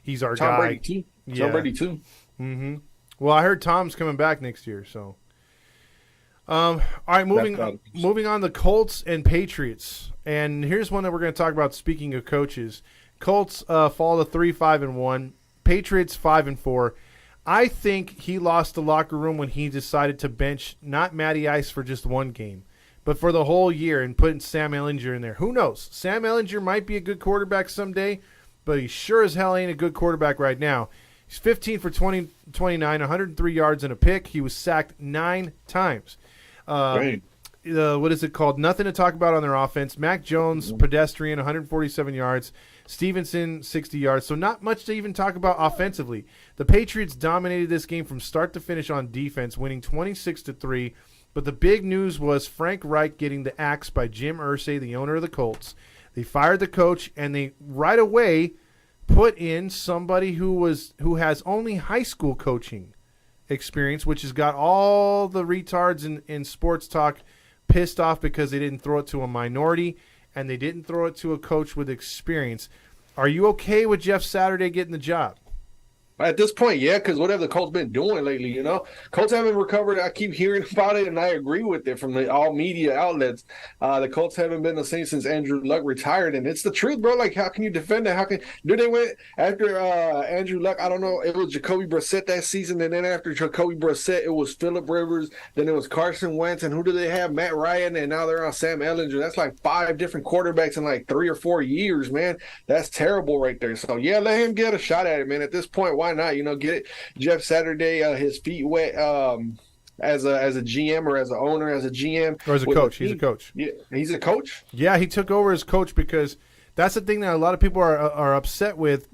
he's our Tom guy." Brady too. Yeah. Tom Brady too. Mm-hmm. Well, I heard Tom's coming back next year. So, all right, moving on. The Colts and Patriots, and here's one that we're going to talk about. Speaking of coaches, Colts fall to 3-5-1. Patriots 5-4. I think he lost the locker room when he decided to bench not Matty Ice for just one game, but for the whole year and putting Sam Ehlinger in there. Who knows? Sam Ehlinger might be a good quarterback someday, but he sure as hell ain't a good quarterback right now. He's 15 for 29, 103 yards and a pick. He was sacked 9 times. Great. What is it called? Nothing to talk about on their offense. Mac Jones, pedestrian, 147 yards. Stevenson, 60 yards. So not much to even talk about offensively. The Patriots dominated this game from start to finish on defense, winning 26-3. But the big news was Frank Reich getting the axe by Jim Irsay, the owner of the Colts. They fired the coach, and they right away put in somebody who has only high school coaching experience, which has got all the retards in sports talk pissed off because they didn't throw it to a minority and they didn't throw it to a coach with experience. Are you okay with Jeff Saturday getting the job? At this point, yeah, because whatever the Colts been doing lately, Colts haven't recovered. I keep hearing about it, and I agree with it from all media outlets. The Colts haven't been the same since Andrew Luck retired, and it's the truth, bro. Like, how can you defend that? They went after Andrew Luck? I don't know. It was Jacoby Brissett that season, and then after Jacoby Brissett, it was Phillip Rivers. Then it was Carson Wentz, and who do they have? Matt Ryan, and now they're on Sam Ehlinger. That's like 5 different quarterbacks in like 3 or 4 years, man. That's terrible right there. So yeah, let him get a shot at it, man. At this point, why not? Get Jeff Saturday his feet wet as a GM or as an owner, as a GM or as a coach. He's a coach. Yeah, he's a coach. Yeah, he took over as coach because that's the thing that a lot of people are upset with.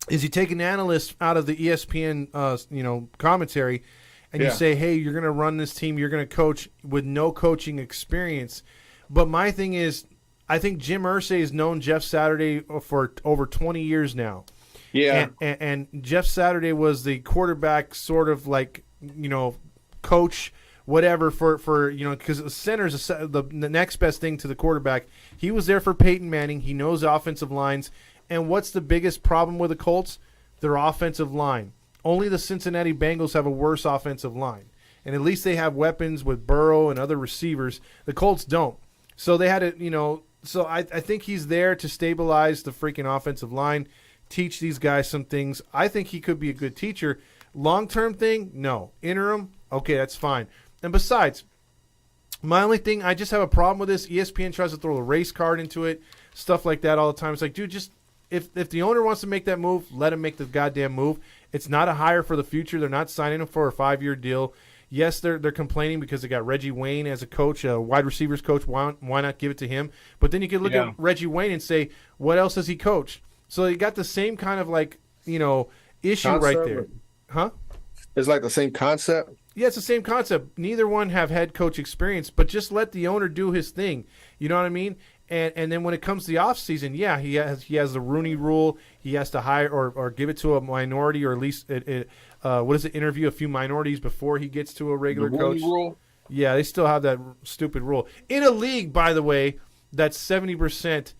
Is you take an analyst out of the ESPN commentary, and you say, hey, you're going to run this team, you're going to coach with no coaching experience. But my thing is, I think Jim Irsay has known Jeff Saturday for over 20 years now. Yeah, and Jeff Saturday was the quarterback, sort of like coach, whatever for because the center's the next best thing to the quarterback. He was there for Peyton Manning. He knows offensive lines. And what's the biggest problem with the Colts? Their offensive line. Only the Cincinnati Bengals have a worse offensive line, and at least they have weapons with Burrow and other receivers. The Colts don't. So they had to So I think he's there to stabilize the freaking offensive line. Teach these guys some things. I think he could be a good teacher. Long-term thing, no. Interim, okay, that's fine. And besides, my only thing, I just have a problem with this. ESPN tries to throw a race card into it, stuff like that all the time. It's like, dude, just if the owner wants to make that move, let him make the goddamn move. It's not a hire for the future. They're not signing him for a 5-year deal. Yes, they're complaining because they got Reggie Wayne as a coach, a wide receivers coach. Why not give it to him? But then you can look at Reggie Wayne and say, what else has he coached? So you got the same kind of issue concept, right there. Huh? It's like the same concept? Yeah, it's the same concept. Neither one have head coach experience, but just let the owner do his thing. You know what I mean? And then when it comes to the offseason, yeah, he has the Rooney rule. He has to hire or give it to a minority, or at least interview a few minorities before he gets to a regular the coach. Rooney rule? Yeah, they still have that stupid rule. In a league, by the way, that's 70%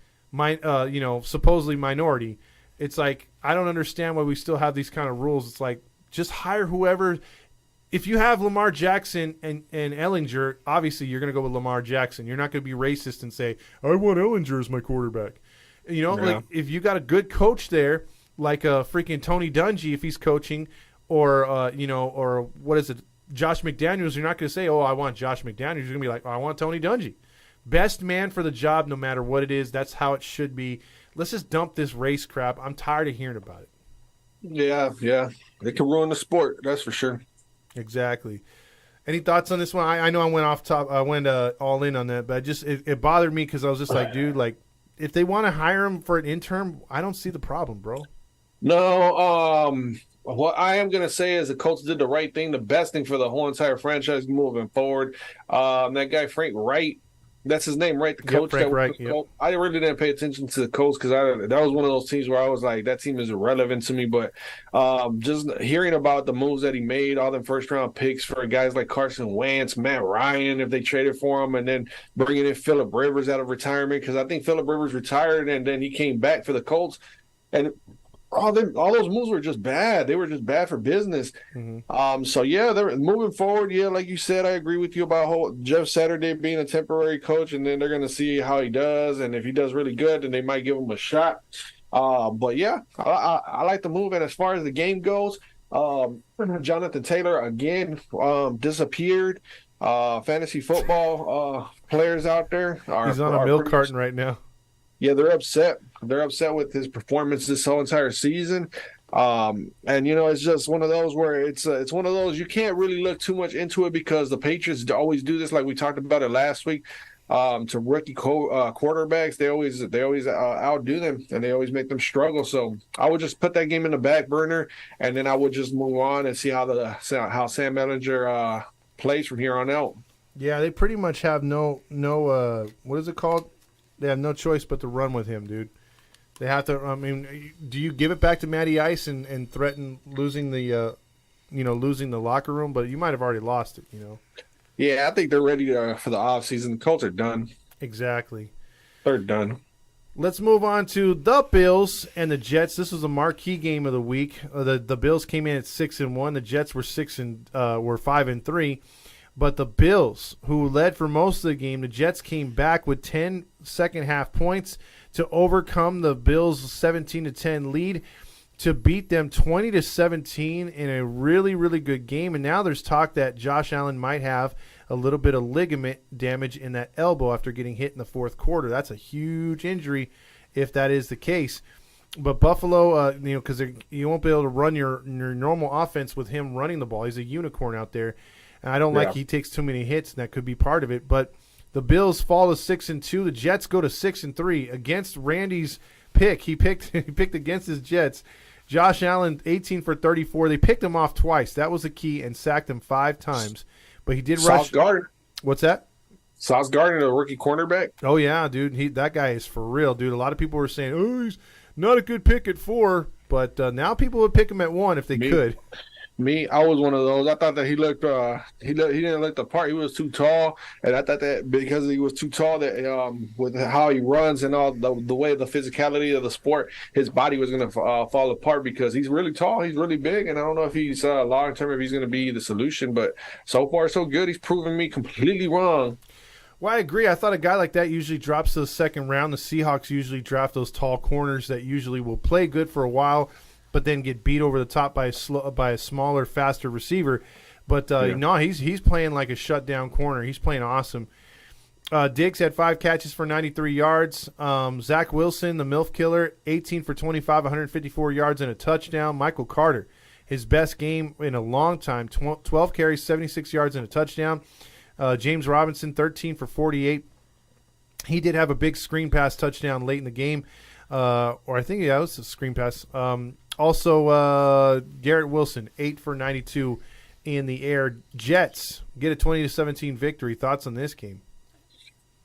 supposedly minority. It's like, I don't understand why we still have these kind of rules. It's like, just hire whoever. If you have Lamar Jackson and Ehlinger, obviously you're going to go with Lamar Jackson. You're not going to be racist and say, I want Ehlinger as my quarterback. Like if you got a good coach there, like a freaking Tony Dungy, if he's coaching, or or what is it, Josh McDaniels, you're not going to say, oh, I want Josh McDaniels. You're going to be like, oh, I want Tony Dungy. Best man for the job, no matter what it is. That's how it should be. Let's just dump this race crap. I'm tired of hearing about it. Yeah. It can ruin the sport, that's for sure. Exactly. Any thoughts on this one? I know I went off top. I went all in on that, but it bothered me because I was just like, dude, like if they want to hire him for an interim, I don't see the problem, bro. No, what I am gonna say is the Colts did the right thing, the best thing for the whole entire franchise moving forward. That guy Frank Wright, that's his name, right? The Yep, coach Frank that was Reich. the Yep. Colts. I really didn't pay attention to the Colts because that was one of those teams where I was like, that team is irrelevant to me. But just hearing about the moves that he made, all the first round picks for guys like Carson Wentz, Matt Ryan, if they traded for him, and then bringing in Phillip Rivers out of retirement because I think Phillip Rivers retired and then he came back for the Colts. And all those moves were just bad. They were just bad for business. Mm-hmm. So yeah, they're moving forward. Yeah, like you said, I agree with you about whole Jeff Saturday being a temporary coach, and then they're going to see how he does, and if he does really good, then they might give him a shot. But yeah, I like the move. And as far as the game goes, Jonathan Taylor again disappeared. Fantasy football players out there He's on a milk carton right now. Yeah, they're upset. They're upset with his performance this whole entire season. And it's just one of those where it's one of those you can't really look too much into it because the Patriots always do this, like we talked about it last week. To rookie quarterbacks, they always outdo them and they always make them struggle. So I would just put that game in the back burner, and then I would just move on and see how Sam Ellinger plays from here on out. Yeah, they pretty much have no what is it called? They have no choice but to run with him, dude. They have to. I mean, do you give it back to Matty Ice and threaten losing the losing the locker room? But you might have already lost it, Yeah, I think they're ready for the offseason. The Colts are done. Exactly. They're done. Let's move on to the Bills and the Jets. This was a marquee game of the week. The Bills came in at 6-1. The Jets were 5-3. But the Bills, who led for most of the game, the Jets came back with 10 second half points to overcome the Bills' 17-10 lead to beat them 20-17 in a really, really good game. And now there's talk that Josh Allen might have a little bit of ligament damage in that elbow after getting hit in the fourth quarter. That's a huge injury if that is the case. But Buffalo, because you won't be able to run your normal offense with him running the ball. He's a unicorn out there. And I don't like he takes too many hits, and that could be part of it. But the Bills fall to 6-2. The Jets go to 6-3 against Randy's pick. He picked against his Jets. Josh Allen, 18 for 34. They picked him off twice. That was the key, and sacked him 5 times. But he did rush. Sauce Gardner. What's that? Sauce Gardner, the rookie cornerback. Oh yeah, dude. That guy is for real, dude. A lot of people were saying, "Oh, he's not a good pick at 4," but now people would pick him at 1 if they could. I was one of those. I thought that he didn't look the part. He was too tall, and I thought that because he was too tall, that with how he runs and all the way the physicality of the sport, his body was going to fall apart because he's really tall, he's really big, and I don't know if he's long term if he's going to be the solution. But so far so good. He's proven me completely wrong. Well, I agree. I thought a guy like that usually drops to the second round. The Seahawks usually draft those tall corners that usually will play good for a while, but then get beat over the top by a smaller, faster receiver. But no, he's playing like a shutdown corner. He's playing awesome. Diggs had 5 catches for 93 yards. Zach Wilson, the MILF killer, 18 for 25, 154 yards and a touchdown. Michael Carter, his best game in a long time, 12 carries, 76 yards and a touchdown. James Robinson, 13 for 48. He did have a big screen pass touchdown late in the game. Or I think, it was a screen pass. Also, Garrett Wilson, 8 for 92 in the air. Jets get a 20-17 victory. Thoughts on this game?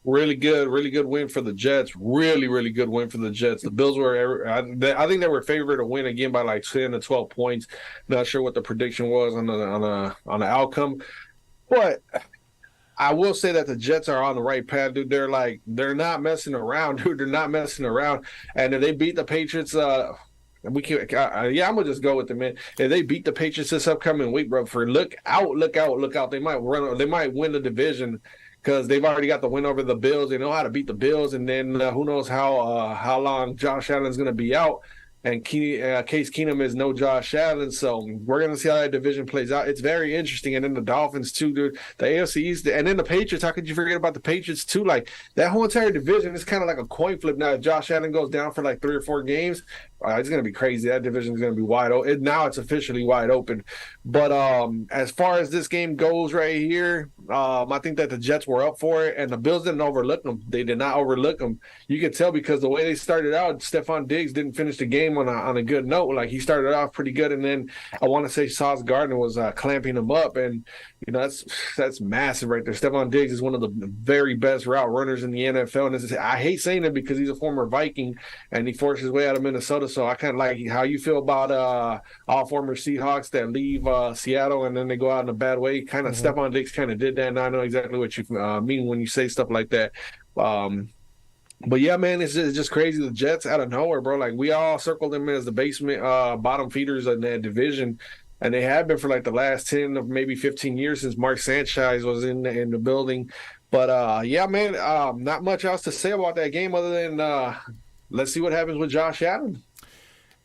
Really good win for the Jets. Really good win for the Jets. The Bills were, I think they were favored to win again by like 10 to 12 points. Not sure what the prediction was on the outcome, but I will say that the Jets are on the right path, dude. They're not messing around, dude. They're not messing around. And if they beat the Patriots, I'm gonna just go with them, man. If they beat the Patriots this upcoming week, bro, look out. They might win the division because they've already got the win over the Bills. They know how to beat the Bills, and then who knows how long Josh Allen's gonna be out. and Case Keenum is no Josh Allen. So we're going to see how that division plays out. It's very interesting. And then the Dolphins, too, dude. The AFC East, and then the Patriots. How could you forget about the Patriots, too? Like, that whole entire division is kind of like a coin flip now. If Josh Allen goes down for like 3 or 4 games, it's going to be crazy. That division is going to be wide open. Now it's officially wide open. But as far as this game goes right here, I think that the Jets were up for it, and the Bills didn't overlook them. They did not overlook them. You can tell because the way they started out, Stephon Diggs didn't finish the game on a good note. Like, he started off pretty good, and then I want to say Sauce Gardner was clamping him up, and that's massive right there. Stephon Diggs is one of the very best route runners in the NFL, and I hate saying it because he's a former Viking, and he forced his way out of Minnesota. So I kind of like how you feel about all former Seahawks that leave Seattle and then they go out in a bad way. Kind of Stephon Diggs kind of did that, and I know exactly what you mean when you say stuff like that. But yeah, man, it's just crazy. The Jets out of nowhere, bro. Like, we all circled them as the basement bottom feeders in that division, and they have been for like the last 10 or maybe 15 years since Mark Sanchez was in the building. But yeah, man, not much else to say about that game other than let's see what happens with Josh Allen.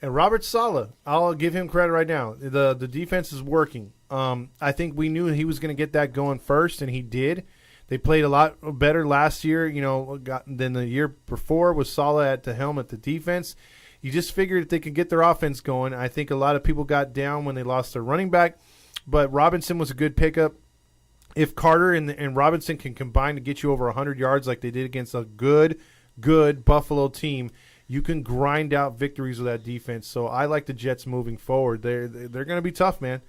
And Robert Saleh, I'll give him credit right now. The defense is working. I think we knew he was going to get that going first, and he did. They played a lot better last year, than the year before with Saleh at the helm at the defense. You just figured if they could get their offense going. I think a lot of people got down when they lost their running back, but Robinson was a good pickup. If Carter and Robinson can combine to get you over 100 yards like they did against a good Buffalo team, you can grind out victories with that defense. So I like the Jets moving forward. They're going to be tough, man.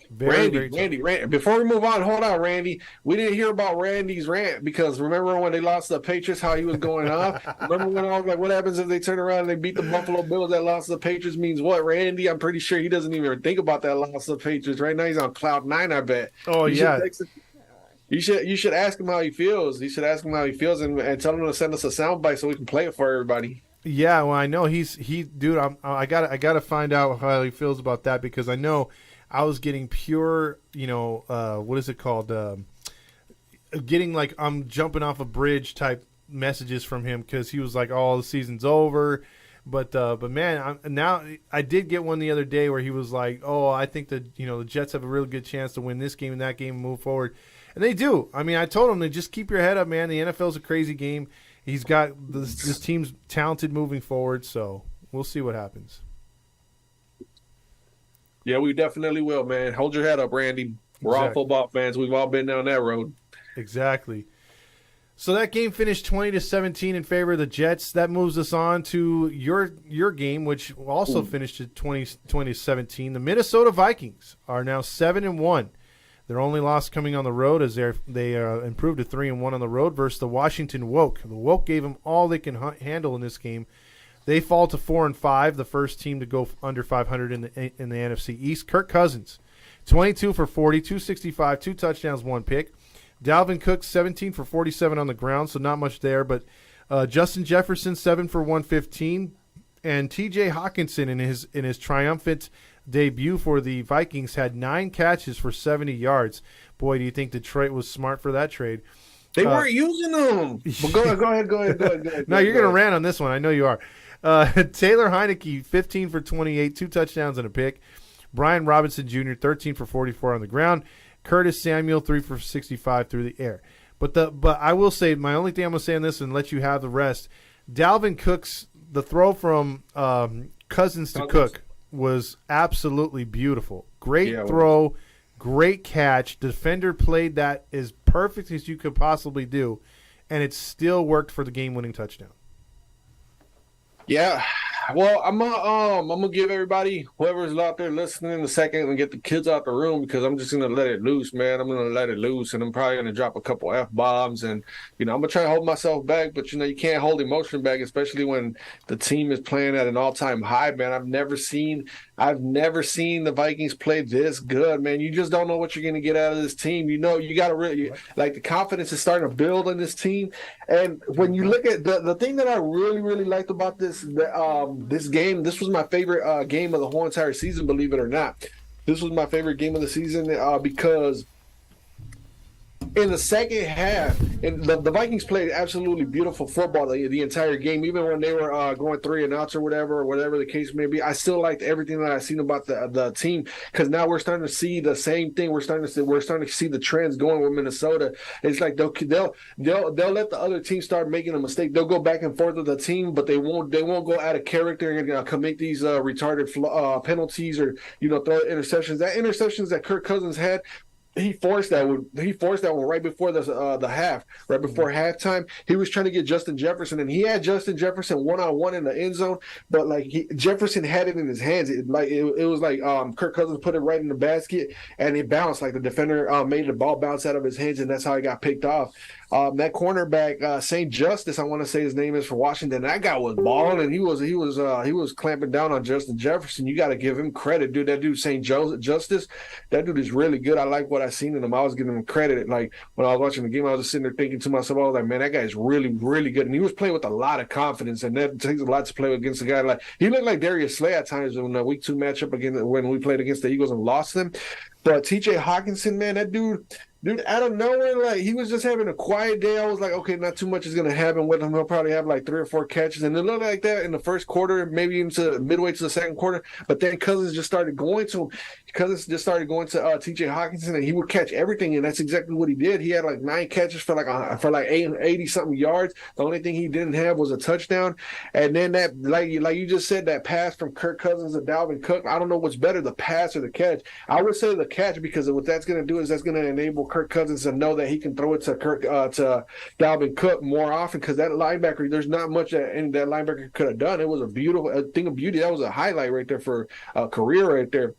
Very Randy. Before we move on, hold on, Randy. We didn't hear about Randy's rant because remember when they lost the Patriots, how he was going off? Remember when I was like, what happens if they turn around and they beat the Buffalo Bills? That loss to the Patriots means what, Randy? I'm pretty sure he doesn't even think about that loss to the Patriots. Right now he's on cloud 9, I bet. Oh, yeah. You should ask him how he feels. You should ask him how he feels and tell him to send us a soundbite so we can play it for everybody. Yeah, well, I know dude. I gotta find out how he feels about that because I know I was getting pure, what is it called? Getting like I'm jumping off a bridge type messages from him because he was like, "Oh, the season's over." But man, now I did get one the other day where he was like, "Oh, I think that the Jets have a really good chance to win this game and that game and move forward," and they do. I mean, I told him to just keep your head up, man. The NFL's a crazy game. He's got this team's talented moving forward, so we'll see what happens. Yeah, we definitely will, man. Hold your head up, Randy. We're all football fans. We've all been down that road. Exactly. So that game finished 20-17 in favor of the Jets. That moves us on to your game, which also finished at 20-17. The Minnesota Vikings are now 7-1. Their only loss coming on the road as they improved to 3-1 on the road versus the Washington Woke. The Woke gave them all they can handle in this game. They fall to 4-5, the first team to go under 500 in the NFC East. Kirk Cousins, 22 for 40, 265, 2 touchdowns, 1 pick. Dalvin Cook, 17 for 47 on the ground, so not much there. But Justin Jefferson, 7 for 115, and T.J. Hawkinson in his triumphant debut for the Vikings had 9 catches for 70 yards. Boy, do you think Detroit was smart for that trade? They weren't using them. But go ahead. No, you're going to rant on this one. I know you are. Taylor Heineke, 15 for 28, 2 touchdowns and a pick. Brian Robinson Jr., 13 for 44 on the ground. Curtis Samuel, 3 for 65 through the air. But I will say, my only thing I'm going to say on this and let you have the rest, Dalvin Cook's, the throw from Cousins to Cook was absolutely beautiful. Great throw, great catch. Defender played that as perfect as you could possibly do, and it still worked for the game-winning touchdown. Yeah, well, I'm gonna give everybody, whoever's out there listening, a second and get the kids out the room because I'm just gonna let it loose, man. I'm gonna let it loose, and I'm probably gonna drop a couple F-bombs, and I'm gonna try to hold myself back, but you can't hold emotion back, especially when the team is playing at an all-time high, man. I've never seen the Vikings play this good, man. You just don't know what you're gonna get out of this team. You gotta really like the confidence is starting to build in this team, and when you look at the thing that I really, really liked about this game, this was my favorite game of the whole entire season, believe it or not. This was my favorite game of the season because in the second half, and the Vikings played absolutely beautiful football the entire game. Even when they were going 3-and-outs or whatever the case may be, I still liked everything that I've seen about the team, because now we're starting to see the same thing. We're starting to see the trends going with Minnesota. It's like they'll let the other team start making a mistake. They'll go back and forth with the team, but they won't go out of character and commit these retarded penalties, or throw interceptions. That interceptions that Kirk Cousins had, he forced that one. He forced that one right before the half, right before halftime. He was trying to get Justin Jefferson, and he had Justin Jefferson one-on-one in the end zone, but like Jefferson had it in his hands. It was like Kirk Cousins put it right in the basket, and it bounced. Like the defender made the ball bounce out of his hands, and that's how he got picked off. That cornerback, St. Justice, I want to say his name is, for Washington. That guy was balling, and he was clamping down on Justin Jefferson. You got to give him credit, dude. That dude, St. Justice, that dude is really good. I like what I seen in him. I was giving him credit. Like when I was watching the game, I was just sitting there thinking to myself, I was like, man, that guy is really, really good. And he was playing with a lot of confidence, and that takes a lot to play against a guy like, he looked like Darius Slay at times in the week 2 matchup when we played against the Eagles and lost them. But TJ Hawkinson, man, that dude, out of nowhere, like, he was just having a quiet day. I was like, okay, not too much is going to happen with him. He'll probably have like 3 or 4 catches. And it looked like that in the first quarter, maybe into midway to the second quarter. But then Cousins just started going to him. TJ Hawkinson, and he would catch everything. And that's exactly what he did. He had like 9 catches for like 80-something yards. The only thing he didn't have was a touchdown. And then that, like you just said, that pass from Kirk Cousins to Dalvin Cook, I don't know what's better, the pass or the catch. I would say the catch, because what that's going to do is that's going to enable Kirk Cousins to know that he can throw it to Dalvin Cook more often, because that linebacker, there's not much that linebacker could have done. It was a thing of beauty. That was a highlight right there for a career right there.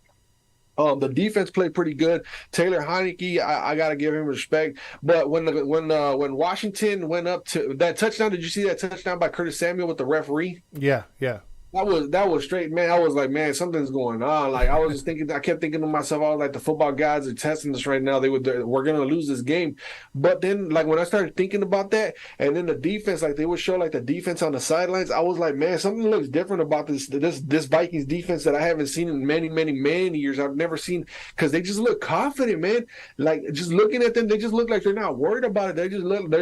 The defense played pretty good. Taylor Heineke, I gotta give him respect. But when Washington went up to that touchdown, did you see that touchdown by Curtis Samuel with the referee? Yeah. That was straight, man. I was like, man, something's going on. Like, I kept thinking to myself, I was like, the football guys are testing us right now. We're gonna lose this game. But then, like, when I started thinking about that, and then the defense, like, they would show like the defense on the sidelines, I was like, man, something looks different about this Vikings defense that I haven't seen in many, many, many years. I've never seen, because they just look confident, man. Like, just looking at them, they just look like they're not worried about it. They're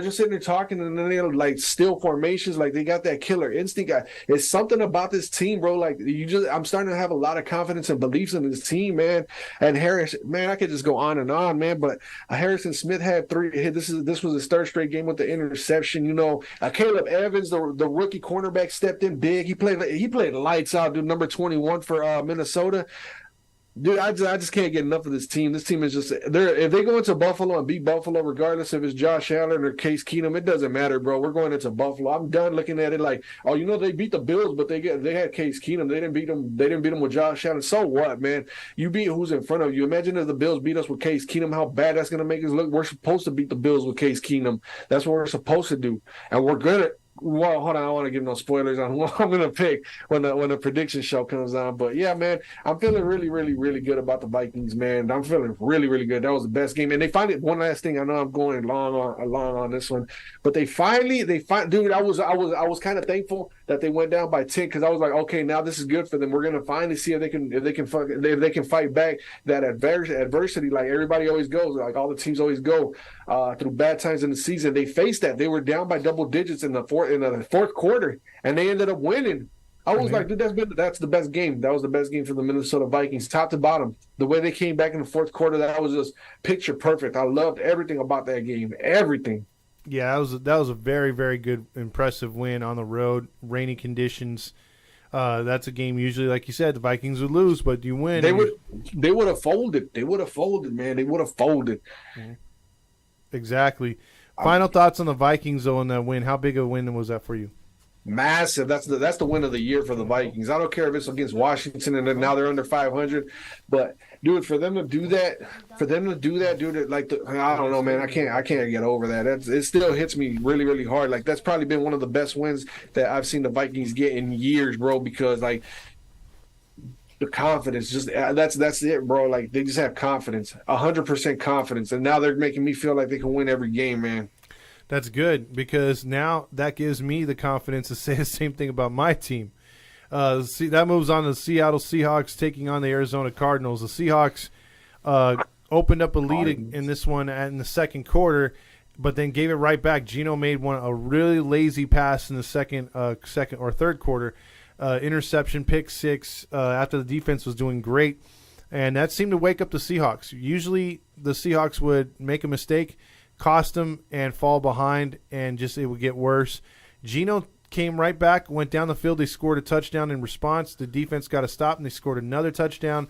just sitting there talking, and then they're like still formations, like they got that killer instinct. It's something about this team, bro. Like, I'm starting to have a lot of confidence and beliefs in this team, man. And Harris, man, I could just go on and on, man. But Harrison Smith had 3 hits. This was his 3rd straight game with the interception. Caleb Evans, the rookie cornerback, stepped in big. He played lights out, dude. Number 21 for Minnesota. Dude, I just can't get enough of this team. This team is just if they go into Buffalo and beat Buffalo, regardless if it's Josh Allen or Case Keenum, it doesn't matter, bro. We're going into Buffalo. I'm done looking at it like, oh, they beat the Bills, but they had Case Keenum. They didn't beat them with Josh Allen. So what, man? You beat who's in front of you. Imagine if the Bills beat us with Case Keenum, how bad that's gonna make us look. We're supposed to beat the Bills with Case Keenum. That's what we're supposed to do, and we're gonna. Well, hold on. I don't want to give no spoilers on who I'm going to pick when the prediction show comes on. But, yeah, man, I'm feeling really, really, really good about the Vikings, man. I'm feeling really, really good. That was the best game. And they finally, one last thing, I know I'm going long on this one, but they finally, dude, I was kind of thankful that they went down by 10, because I was like, okay, now this is good for them. We're going to finally see if they can fight back that adversity, like everybody always goes, like all the teams always go through bad times in the season. They faced that. They were down by double digits in the fourth quarter, and they ended up winning. I was like, dude, that's the best game. That was the best game for the Minnesota Vikings, top to bottom. The way they came back in the fourth quarter, that was just picture perfect. I loved everything about that game, everything. Yeah, that was a very, very good, impressive win on the road, rainy conditions. That's a game usually, like you said, the Vikings would lose, but you win. They would have folded. They would have folded, man. They would have folded. Mm-hmm. Exactly. Final thoughts on the Vikings, though, on that win. How big a win was that for you? Massive. That's the win of the year for the Vikings. I don't care if it's against Washington and then now they're under 500, but dude, for them to do that, dude, like I don't know, man. I can't get over that. It still hits me really, really hard. Like, that's probably been one of the best wins that I've seen the Vikings get in years, bro. Because like the confidence, just that's it, bro. Like, they just have confidence, 100% confidence, and now they're making me feel like they can win every game, man. That's good, because now that gives me the confidence to say the same thing about my team. That moves on to the Seattle Seahawks taking on the Arizona Cardinals. The Seahawks opened up a lead in this one in the second quarter, but then gave it right back. Geno made a really lazy pass in the second or third quarter, interception, pick six after the defense was doing great, and that seemed to wake up the Seahawks. Usually the Seahawks would make a mistake, cost them, and fall behind, and just it would get worse. Geno came right back, went down the field. They scored a touchdown in response. The defense got a stop, and they scored another touchdown.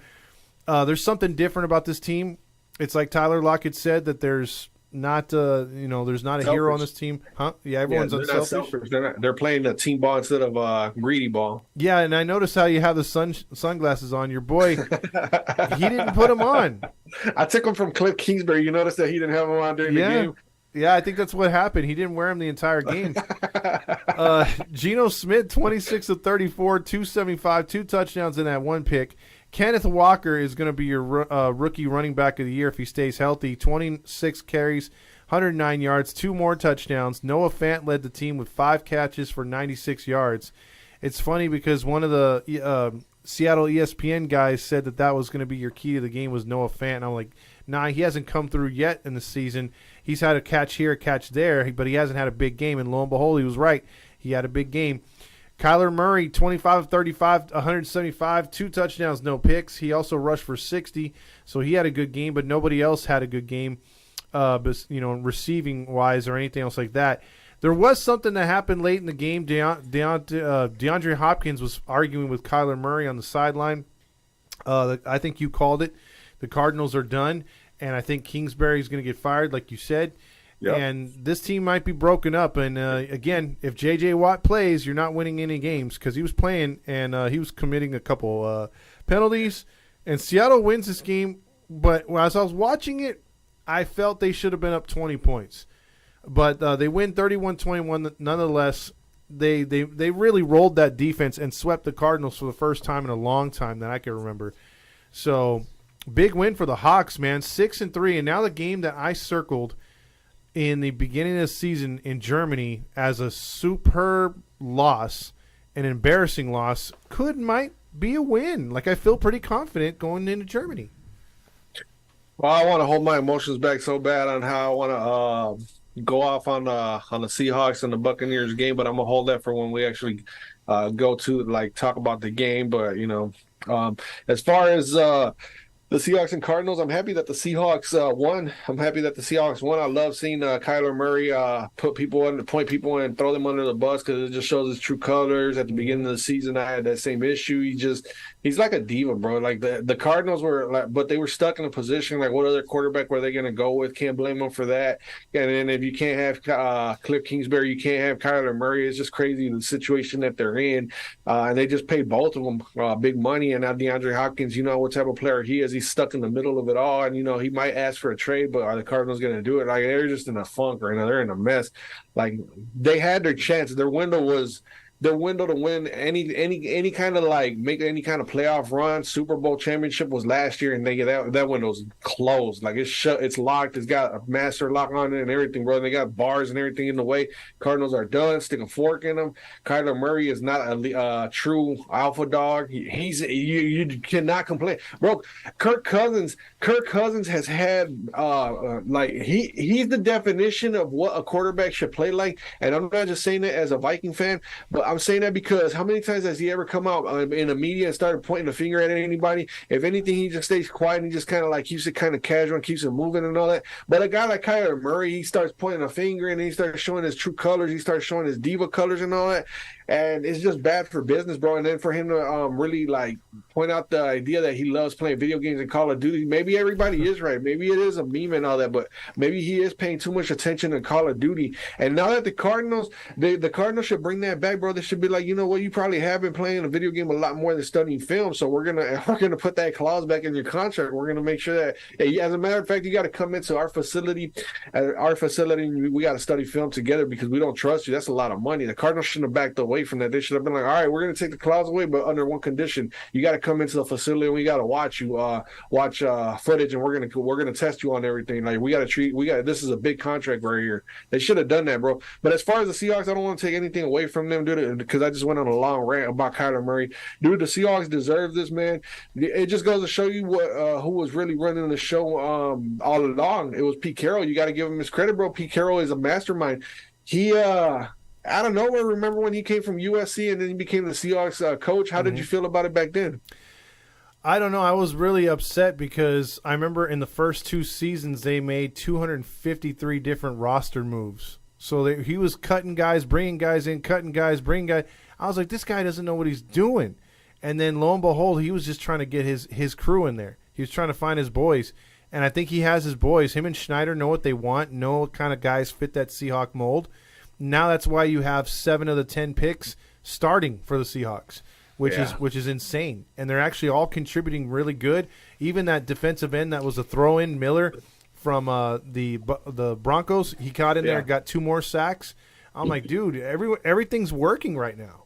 There's something different about this team. It's like Tyler Lockett said, that there's not there's not a hero on this team. Huh? Yeah, everyone's unselfish. They're playing the team ball instead of greedy ball. Yeah, and I noticed how you have the sunglasses on. Your boy, he didn't put them on. I took them from Cliff Kingsbury. You noticed that he didn't have them on during the game? Yeah, I think that's what happened. He didn't wear them the entire game. Geno Smith, 26 of 34, 275, 2 touchdowns in that one pick. Kenneth Walker is going to be your rookie running back of the year if he stays healthy. 26 carries, 109 yards, 2 more touchdowns. Noah Fant led the team with 5 catches for 96 yards. It's funny because one of the Seattle ESPN guys said that was going to be your key to the game was Noah Fant. And I'm like, nah, he hasn't come through yet in the season. He's had a catch here, a catch there, but he hasn't had a big game. And lo and behold, he was right. He had a big game. Kyler Murray, 25 of 35, 175, 2 touchdowns, no picks. He also rushed for 60, so he had a good game, but nobody else had a good game, receiving-wise or anything else like that. There was something that happened late in the game. DeAndre Hopkins was arguing with Kyler Murray on the sideline. I think you called it. The Cardinals are done, and I think Kingsbury is going to get fired, like you said. Yep. And this team might be broken up. And, again, if J.J. Watt plays, you're not winning any games because he was playing and he was committing a couple penalties. And Seattle wins this game. But as I was watching it, I felt they should have been up 20 points. But they win 31-21 nonetheless. They really rolled that defense and swept the Cardinals for the first time in a long time that I can remember. So, big win for the Hawks, man. 6-3. And now the game that I circled in the beginning of the season in Germany as a superb loss, an embarrassing loss, might be a win. Like, I feel pretty confident going into Germany. Well, I want to hold my emotions back so bad on how I want to go off on the Seahawks and the Buccaneers game, but I'm gonna hold that for when we actually go to talk about the game. But as far as the Seahawks and Cardinals, I'm happy that the Seahawks won. I love seeing Kyler Murray point people in, throw them under the bus because it just shows his true colors. At the beginning of the season, I had that same issue. He's like a diva, bro. Like the Cardinals but they were stuck in a position. Like, what other quarterback were they going to go with? Can't blame them for that. And then if you can't have Cliff Kingsbury, you can't have Kyler Murray. It's just crazy the situation that they're in. And they just paid both of them big money. And now DeAndre Hopkins, you know what type of player he is. He's stuck in the middle of it all, and he might ask for a trade, but are the Cardinals going to do it? Like, they're just in a funk right now. They're in a mess. Like, they had their chance. Their window to win any kind of make any kind of playoff run, Super Bowl championship was last year, and that window's closed. Like, it's shut, it's locked, it's got a master lock on it and everything, bro. And they got bars and everything in the way. Cardinals are done. Stick a fork in them. Kyler Murray is not a true alpha dog. You cannot complain, bro. Kirk Cousins has had he's the definition of what a quarterback should play like. And I'm not just saying that as a Viking fan, but I'm saying that because how many times has he ever come out in the media and started pointing a finger at anybody? If anything, he just stays quiet and he just kind of keeps it kind of casual and keeps it moving and all that. But a guy like Kyler Murray, he starts pointing a finger and he starts showing his true colors. He starts showing his diva colors and all that. And it's just bad for business, bro. And then for him to really point out the idea that he loves playing video games and Call of Duty. Maybe everybody is right. Maybe it is a meme and all that, but maybe he is paying too much attention to Call of Duty. And now that the Cardinals should bring that back, bro. They should be like, you know what? You probably have been playing a video game a lot more than studying film. So we're gonna put that clause back in your contract. We're gonna make sure that, as a matter of fact, you got to come into our facility. We got to study film together because we don't trust you. That's a lot of money. The Cardinals shouldn't have backed away from that. They should have been like, all right, we're going to take the clause away, but under one condition: you got to come into the facility and we got to watch you, watch footage, and we're gonna test you on everything. Like, this is a big contract right here. They should have done that, bro. But as far as the Seahawks, I don't want to take anything away from them, dude. because I just went on a long rant about Kyler Murray. Dude, the Seahawks deserve this, man. It just goes to show you who was really running the show all along. It was Pete Carroll. You got to give him his credit, bro. Pete Carroll is a mastermind. He out of nowhere, remember when he came from USC and then he became the Seahawks coach? How did you feel about it back then? I don't know. I was really upset because I remember in the first 2 seasons they made 253 different roster moves. So he was cutting guys, bringing guys in, cutting guys, bringing guys. I was like, this guy doesn't know what he's doing. And then lo and behold, he was just trying to get his crew in there. He was trying to find his boys. And I think he has his boys. Him and Schneider know what they want, know what kind of guys fit that Seahawk mold. Now that's why you have 7 of the 10 picks starting for the Seahawks, which is insane. And they're actually all contributing really good. Even that defensive end that was a throw-in, Miller, from the Broncos, he got in there, got 2 more sacks. I'm like, dude, everything's working right now.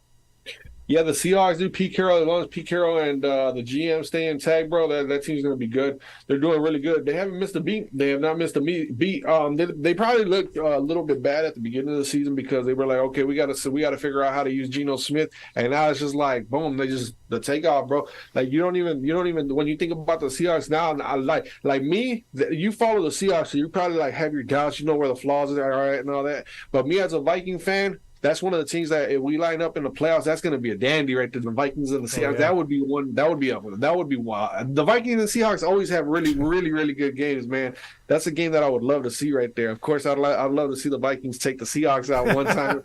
Yeah, the Seahawks do. Pete Carroll, as long as Pete Carroll and the GM stay intact, bro, that team's going to be good. They're doing really good. They haven't missed a beat. They have not missed a beat. They probably looked a little bit bad at the beginning of the season because they were like, okay, we got to figure out how to use Geno Smith, and now it's just like, boom, the takeoff, bro. Like you don't even when you think about the Seahawks now, like me, you follow the Seahawks, so you probably like have your doubts, you know where the flaws are at and all that. But me as a Viking fan, that's one of the teams that if we line up in the playoffs, that's going to be a dandy right there. The Vikings and the Seahawks. Oh, yeah. That would be one. That would be wild. The Vikings and Seahawks always have really, really, really good games, man. That's a game that I would love to see right there. Of course, I'd love to see the Vikings take the Seahawks out one time.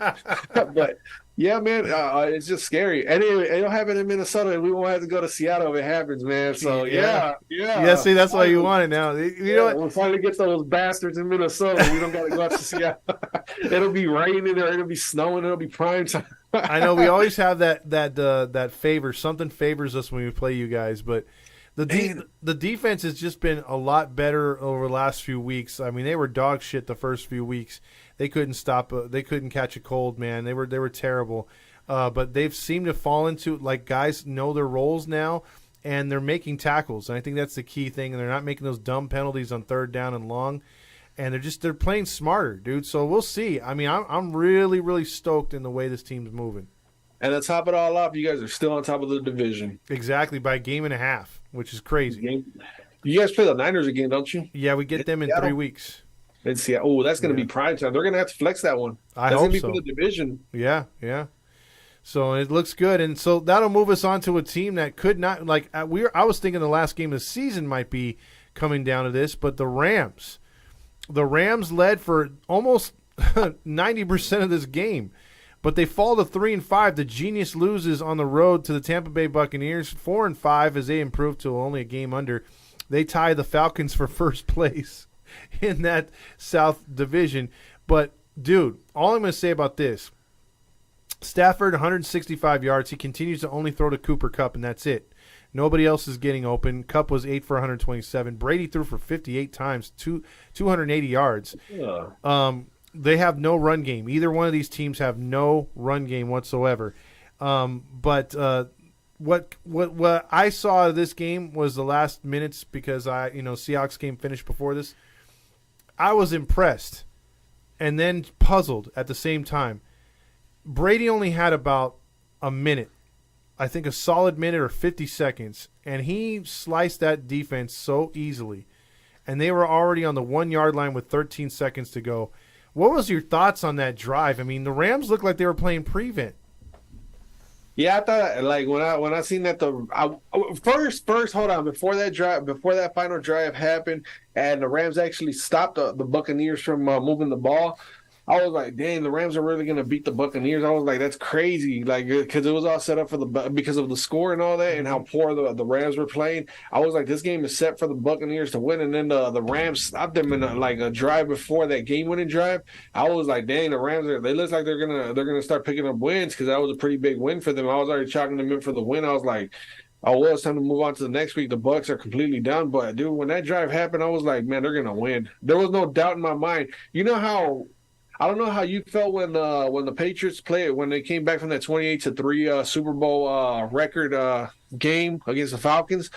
But yeah, man, it's just scary. And it'll happen in Minnesota, and we won't have to go to Seattle if it happens, man. So yeah. See, that's why you want it now. You know what? We'll finally get those bastards in Minnesota. We don't got to go out to Seattle. It'll be raining or it'll be snowing. It'll be prime time. I know we always have that favor. Something favors us when we play you guys, but the defense has just been a lot better over the last few weeks. I mean, they were dog shit the first few weeks. They couldn't stop. They couldn't catch a cold, man. They were terrible. But they've seemed to fall into, like, guys know their roles now, and they're making tackles. And I think that's the key thing. And they're not making those dumb penalties on 3rd down and long. And they're playing smarter, dude. So we'll see. I mean, I'm really, really stoked in the way this team's moving. And to top it all off, you guys are still on top of the division. Exactly, by a game and a half, which is crazy. You guys play the Niners again, don't you? Yeah, we get them in 3 weeks. Let's see. Oh, that's going to be prime time. They're going to have to flex that one. That's hope going to be so. for the division. Yeah. So it looks good, and so that'll move us on to a team that could not I was thinking the last game of the season might be coming down to this, but the Rams. The Rams led for almost 90% of this game, but they fall to 3-5. The Genius loses on the road to the Tampa Bay Buccaneers, 4-5 as they improve to only a game under. They tie the Falcons for first place in that South Division. But, dude, all I'm going to say about this, Stafford, 165 yards. He continues to only throw to Cooper Kupp, and that's it. Nobody else is getting open. Kupp was 8 for 127. Brady threw for 58 times, 280 yards. Yeah. They have no run game. Either one of these teams have no run game whatsoever. But what I saw of this game was the last minutes because Seahawks game finished before this. I was impressed and then puzzled at the same time. Brady only had about a minute. I think a solid minute or 50 seconds, and he sliced that defense so easily. And they were already on the 1-yard line with 13 seconds to go. What was your thoughts on that drive? I mean, the Rams looked like they were playing prevent. Yeah, I thought when I seen that first hold on before that final drive happened and the Rams actually stopped the Buccaneers from moving the ball. I was like, dang, the Rams are really going to beat the Buccaneers. I was like, that's crazy, like because it was all set up because of the score and all that and how poor the Rams were playing. I was like, this game is set for the Buccaneers to win, and then the Rams stopped them in a drive before that game-winning drive. I was like, dang, the Rams they look like they're gonna start picking up wins because that was a pretty big win for them. I was already chalking them in for the win. I was like, oh, well, it's time to move on to the next week. The Bucs are completely done, but dude, when that drive happened, I was like, man, they're gonna win. There was no doubt in my mind. You know how. I don't know how you felt when the Patriots played when they came back from that 28-3 Super Bowl record game against the Falcons.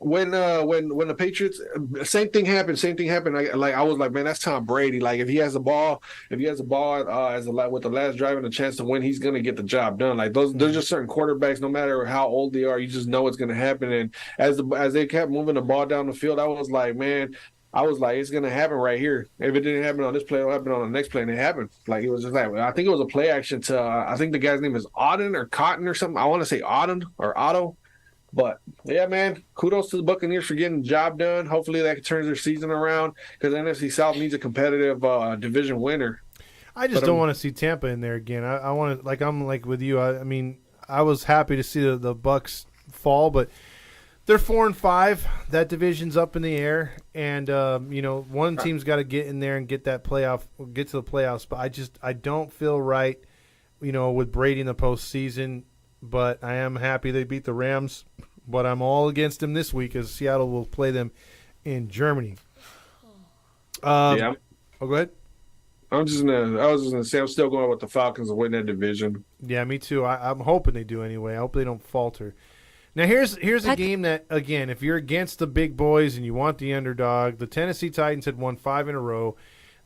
when the Patriots, same thing happened. I was like, man, that's Tom Brady. Like if he has the ball, with the last drive and a chance to win, he's gonna get the job done. Like there's just certain quarterbacks, no matter how old they are, you just know it's gonna happen. And as they kept moving the ball down the field, I was like, it's gonna happen right here. If it didn't happen on this play, it'll happen on the next play, and it happened. Like it was just like I think it was a play action to I think the guy's name is Auden or Cotton or something. I want to say Auden or Otto. But yeah, man, kudos to the Buccaneers for getting the job done. Hopefully that turns their season around because NFC South needs a competitive division winner. I just don't want to see Tampa in there again. I want to, like I'm like with you. I mean, I was happy to see the Bucs fall, but they're 4-5. That division's up in the air, and one team's got to get in there and get to the playoffs. But I don't feel right, with Brady in the postseason. But I am happy they beat the Rams. But I'm all against them this week as Seattle will play them in Germany. Yeah. Oh, go ahead. I was just gonna say I'm still going with the Falcons to win that division. Yeah, me too. I'm hoping they do anyway. I hope they don't falter. Now here's a game that, again, if you're against the big boys and you want the underdog, the Tennessee Titans had won 5 in a row.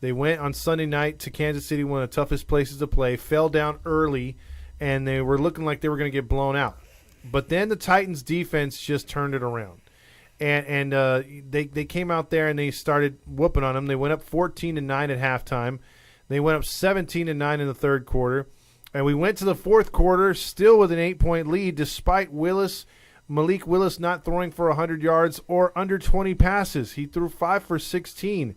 They went on Sunday night to Kansas City, one of the toughest places to play, fell down early, and they were looking like they were going to get blown out. But then the Titans' defense just turned it around. And they came out there and they started whooping on them. They went up 14-9 at halftime. They went up 17-9 in the third quarter. And we went to the fourth quarter still with an 8-point lead despite Malik Willis not throwing for 100 yards or under 20 passes. He threw 5 for 16.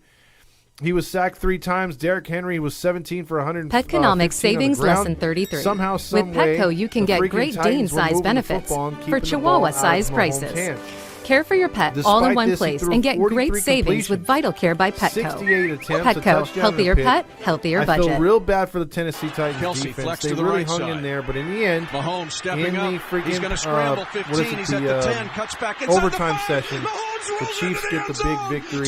He was sacked 3 times. Derrick Henry was 17 for 100. Petconomics savings lesson 33. Somehow, with Petco, you can get Great Dane-size benefits for Chihuahua-size prices. Care for your pet all in one place and get great savings with Vital Care by Petco. Petco, healthier pet, healthier budget. I feel real bad for the Tennessee Titans Kelsey defense. They really hung in there, but in the end, Mahomes stepping in the up. freaking, He's going to scramble 15. He's at the 10. Cuts back inside overtime the 5. session. The Chiefs get the big victory.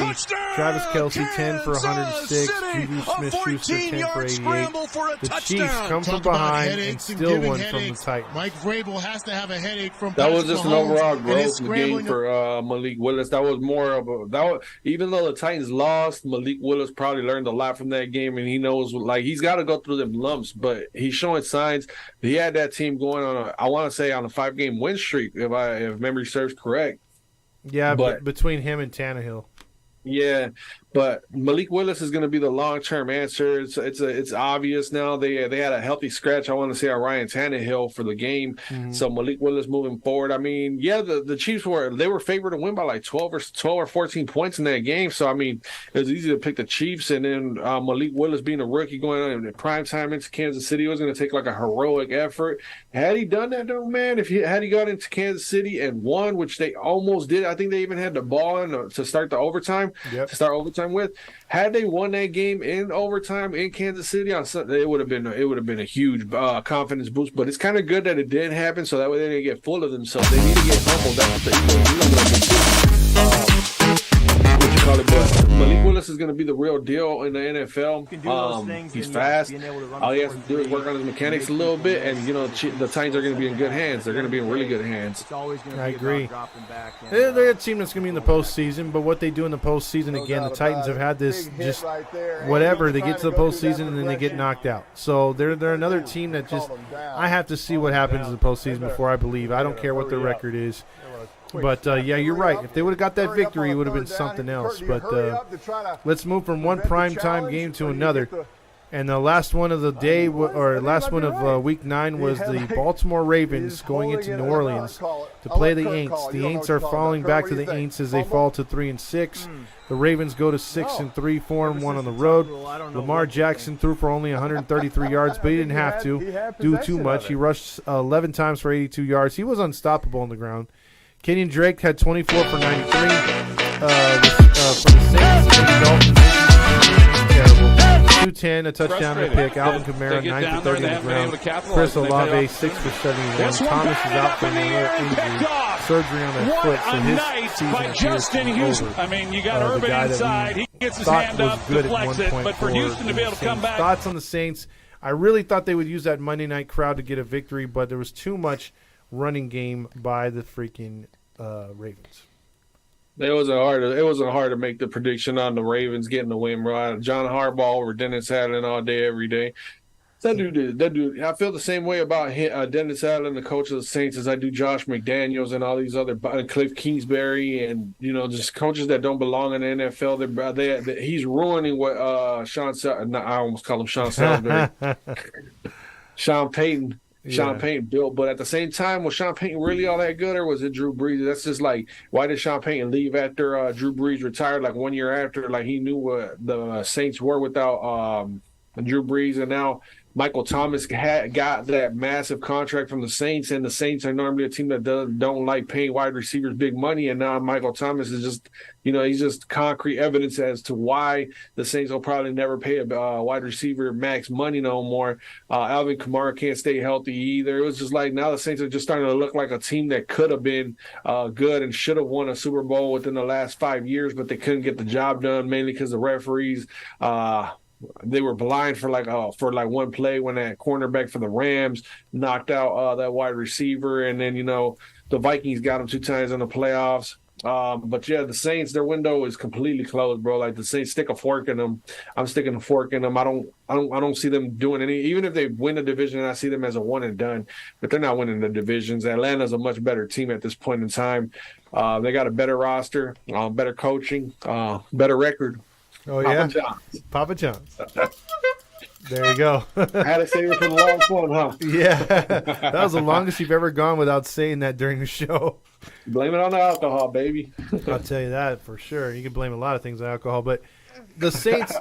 Travis Kelce 10 for 106. Juju Smith-Schuster 10 for 88. The Chiefs come from behind and still won from the Titans. Mike Vrabel has to have a headache from that was just an overall growth in in the game for Malik Willis. That was more of even though the Titans lost, Malik Willis probably learned a lot from that game, and he knows he's got to go through them lumps, but he's showing signs. He had that team going on a 5-game win streak if memory serves correct. Yeah, but between him and Tannehill. Yeah, but Malik Willis is going to be the long-term answer. It's obvious now. They had a healthy scratch, I want to say, on Ryan Tannehill for the game. Mm-hmm. So Malik Willis moving forward. I mean, yeah, the Chiefs were favored to win by like 12 or 14 points in that game. So I mean, it was easy to pick the Chiefs, and then Malik Willis being a rookie going on in prime time into Kansas City, it was going to take like a heroic effort. Had he done that though, man, had he got into Kansas City and won, which they almost did. I think they even had the ball to start the overtime. Yep. To start overtime with. Had they won that game in overtime in Kansas City on Sunday, it would have been a huge confidence boost. But it's kind of good that it didn't happen, so that way they didn't get full of themselves. They need to get humbled. That's what you call it. But Malik Willis is going to be the real deal in the NFL. He's fast. All he has to do is work on his mechanics a little bit, and the Titans are going to be in good hands. They're going to be in really good hands. I agree. They're a team that's going to be in the postseason, but what they do in the postseason, again, the Titans have had this just whatever. They get to the postseason and then they get knocked out. So they're another team that just I have to see what happens in the postseason before I believe. I don't care what their record is. But, yeah, you're right. If they would have got that victory, it would have been something else. But let's move from one primetime game to another. And the last one of the day, or last one of Week 9, was the Baltimore Ravens going into New Orleans to play the Aints. The Aints are falling back to the Aints as they fall to 3-6. The Ravens go to 6-3, 4-1 on the road. Lamar Jackson threw for only 133 yards, but he didn't have to do too much. He rushed 11 times for 82 yards. He was unstoppable on the ground. Kenyon Drake had 24 for 93 for the Saints. Terrible. 210, a touchdown and a pick. Alvin Kamara, 9 for 30 on the ground. Chris Olave, 6 for 71. Thomas is out for another injury. Surgery on that foot, so his season appears to be over. I mean, you got Urban inside. He gets his thought hand was up, good deflects at it, one point but for Houston to be able to come back. Thoughts on the Saints? I really thought they would use that Monday night crowd to get a victory, but there was too much running game by the freaking Ravens. It wasn't hard to make the prediction on the Ravens getting the win, bro. John Harbaugh over Dennis Allen all day, every day. That dude. I feel the same way about Dennis Allen, the coach of the Saints, as I do Josh McDaniels and all these other Cliff Kingsbury, and just coaches that don't belong in the NFL. He's ruining what Sean. I almost call him Sean Salisbury. Sean Payton. Yeah. Sean Payton built, but at the same time, was Sean Payton really all that good, or was it Drew Brees? That's just like, why did Sean Payton leave after Drew Brees retired, like 1 year after? Like, he knew what the Saints were without Drew Brees, and now Michael Thomas got that massive contract from the Saints, and the Saints are normally a team that don't like paying wide receivers big money, and now Michael Thomas is just, he's just concrete evidence as to why the Saints will probably never pay a wide receiver max money no more. Alvin Kamara can't stay healthy either. It was just like, now the Saints are just starting to look like a team that could have been good and should have won a Super Bowl within the last 5 years, but they couldn't get the job done, mainly because the referees they were blind for one play when that cornerback for the Rams knocked out that wide receiver, and then the Vikings got him 2 times in the playoffs. But yeah, the Saints, their window is completely closed, bro. Like, the Saints stick a fork in them. I'm sticking a fork in them. I don't see them doing any. Even if they win the division, I see them as a one and done. But they're not winning the divisions. Atlanta's a much better team at this point in time. They got a better roster, better coaching, better record. Oh, yeah? Papa John's. There you go. I had to say it for the long fun, huh? Yeah. That was the longest you've ever gone without saying that during the show. Blame it on the alcohol, baby. I'll tell you that for sure. You can blame a lot of things on alcohol, but the Saints,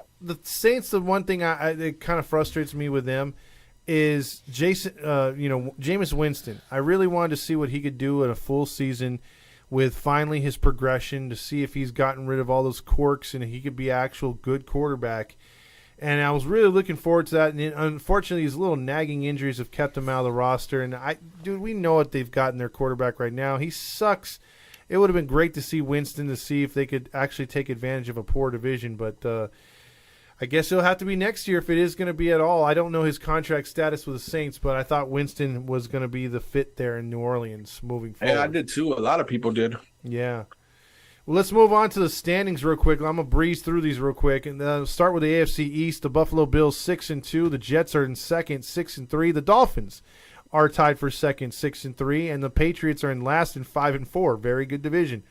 the one thing it kind of frustrates me with them is Jameis Winston. I really wanted to see what he could do in a full season with finally his progression, to see if he's gotten rid of all those quirks and he could be an actual good quarterback. And I was really looking forward to that. And unfortunately, these little nagging injuries have kept him out of the roster. And we know what they've got in their quarterback right now. He sucks. It would have been great to see Winston, to see if they could actually take advantage of a poor division. But I guess it'll have to be next year if it is going to be at all. I don't know his contract status with the Saints, but I thought Winston was going to be the fit there in New Orleans moving forward. Yeah, I did too. A lot of people did. Yeah. Well, let's move on to the standings real quick. I'm going to breeze through these real quick. And start with the AFC East. The Buffalo Bills 6-2. The Jets are in second, 6-3. The Dolphins are tied for second, 6-3. And the Patriots are in last and 5-4. Very good division.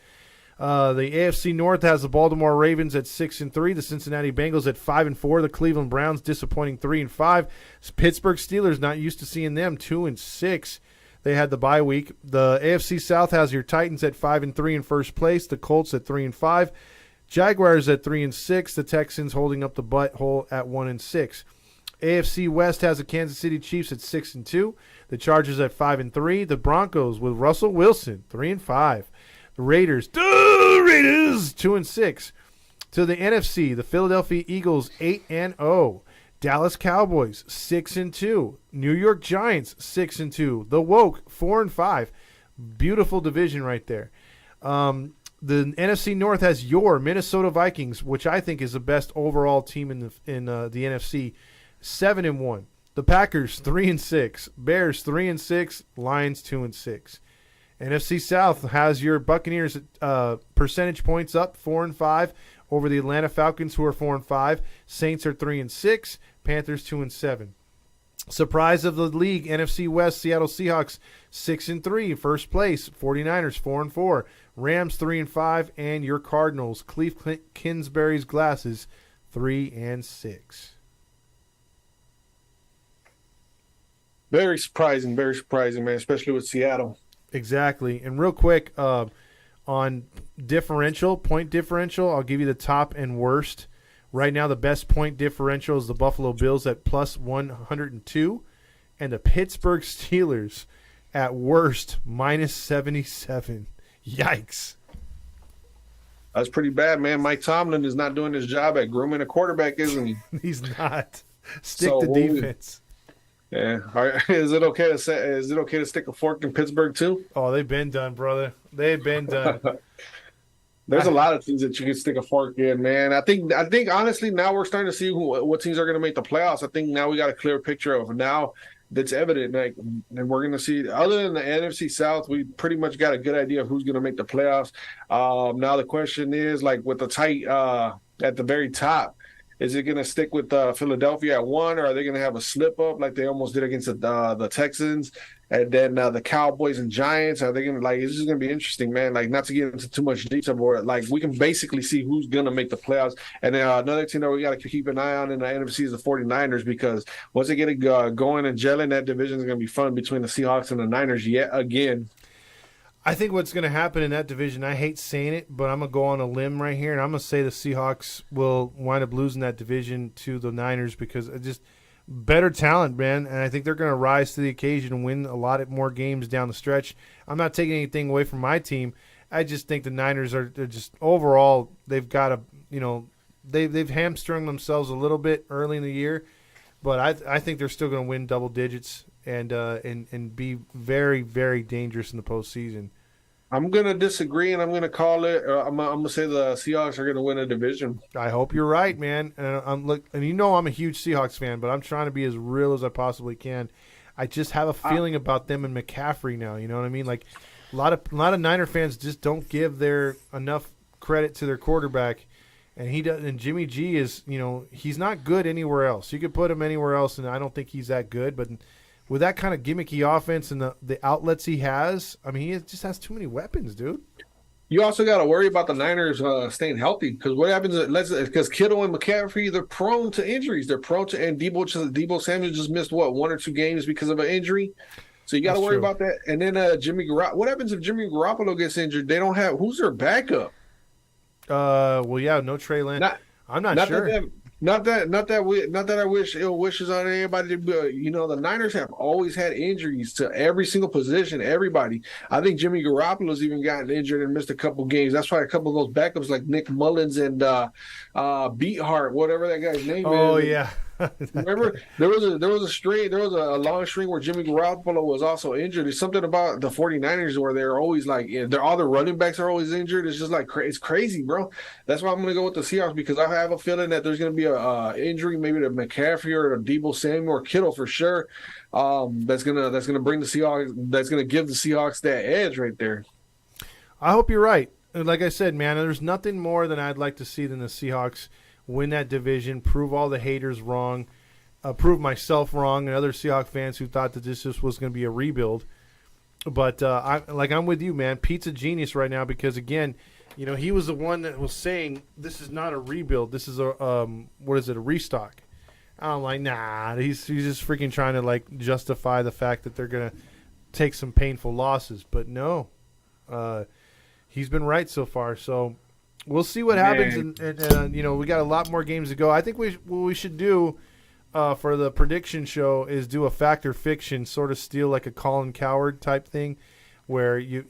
The AFC North has the Baltimore Ravens at 6-3, the Cincinnati Bengals at 5-4, the Cleveland Browns disappointing 3-5, Pittsburgh Steelers, not used to seeing them, 2-6. They had the bye week. The AFC South has your Titans at 5-3 in first place, the Colts at 3-5, Jaguars at 3-6, the Texans holding up the butthole at 1-6. AFC West has the Kansas City Chiefs at 6-2, the Chargers at 5-3, the Broncos with Russell Wilson 3-5. Raiders 2-6. To the NFC, the Philadelphia Eagles 8-0, Dallas Cowboys 6-2, New York Giants 6-2, the Woke 4-5. Beautiful division right there. The NFC North has your Minnesota Vikings, which I think is the best overall team in the NFC, 7-1. The Packers 3-6, Bears 3-6, Lions 2-6. NFC South has your Buccaneers percentage points up 4-5 over the Atlanta Falcons, who are 4-5. Saints are 3-6. Panthers 2-7. Surprise of the league, NFC West, Seattle Seahawks 6-3, first place. 49ers 4-4. Rams 3-5, and your Cardinals, Cliff Kingsbury's glasses, 3-6. Very surprising, man, especially with Seattle. Exactly. And real quick, on point differential, I'll give you the top and worst. Right now, the best point differential is the Buffalo Bills at plus 102, and the Pittsburgh Steelers at worst minus 77. Yikes. That's pretty bad, man. Mike Tomlin is not doing his job at grooming a quarterback, isn't he? He's not. Stick to defense. Yeah. Is it okay to stick a fork in Pittsburgh too? Oh, they've been done, brother. They've been done. There's a lot of things that you can stick a fork in, man. I think honestly now we're starting to see what teams are going to make the playoffs. I think now we got a clear picture of now that's evident. Like, and we're going to see, other than the NFC South, we pretty much got a good idea of who's going to make the playoffs. Now the question is, like, with the tight at the very top, is it going to stick with Philadelphia at 1, or are they going to have a slip up like they almost did against the Texans? And then the Cowboys and Giants, are they going to, like, this is going to be interesting, man. Like, not to get into too much detail, but like, we can basically see who's going to make the playoffs. And then another team that we got to keep an eye on in the NFC is the 49ers, because once they get it going and gelling, that division is going to be fun between the Seahawks and the Niners yet again. I think what's going to happen in that division, I hate saying it, but I'm going to go on a limb right here, and I'm going to say the Seahawks will wind up losing that division to the Niners, because it just – better talent, man, and I think they're going to rise to the occasion and win a lot of more games down the stretch. I'm not taking anything away from my team. I just think the Niners are just overall, they've got a, they've hamstrung themselves a little bit early in the year, but I think they're still going to win double digits and be very, very dangerous in the postseason. I'm going to disagree, and I'm going to call it. I'm going to say the Seahawks are going to win a division. I hope you're right, man. And I'm a huge Seahawks fan, but I'm trying to be as real as I possibly can. I just have a feeling about them and McCaffrey now. You know what I mean? Like a lot of Niner fans just don't give their enough credit to their quarterback, and he does. And Jimmy G is, he's not good anywhere else. You could put him anywhere else, and I don't think he's that good, but. With that kind of gimmicky offense and the outlets he has, I mean, he just has too many weapons, dude. You also got to worry about the Niners staying healthy, because what happens because Kittle and McCaffrey, they're prone to injuries. They're prone to, and Deebo Samuel just missed 1 or 2 games because of an injury. So you got to worry about that. And then Jimmy Garoppolo. What happens if Jimmy Garoppolo gets injured? They don't have, who's their backup? Well, yeah, no Trey Lance. I'm not sure. Not that I wish ill wishes on anybody, but the Niners have always had injuries to every single position, everybody. I think Jimmy Garoppolo's even gotten injured and missed a couple games. That's why a couple of those backups like Nick Mullins and Beathard, whatever that guy's name is. Oh yeah. Remember, there was a long string where Jimmy Garoppolo was also injured. There's something about the 49ers where they're always like, all the running backs are always injured. It's just like it's crazy, bro. That's why I'm going to go with the Seahawks, because I have a feeling that there's going to be a injury, maybe to McCaffrey or to Deebo Samuel or Kittle for sure. That's gonna bring the Seahawks. That's gonna give the Seahawks that edge right there. I hope you're right. Like I said, man, there's nothing more than I'd like to see than the Seahawks win that division, prove all the haters wrong, prove myself wrong, and other Seahawks fans who thought that this just was going to be a rebuild. But I'm with you, man. Pete's a genius right now, because again, he was the one that was saying this is not a rebuild. This is a restock. I'm like, nah. He's just freaking trying to like justify the fact that they're gonna take some painful losses. But no, he's been right so far. So. We'll see what happens, and we got a lot more games to go. I think what we should do for the prediction show is do a fact or fiction, sort of steal like a Colin Cowherd type thing, where you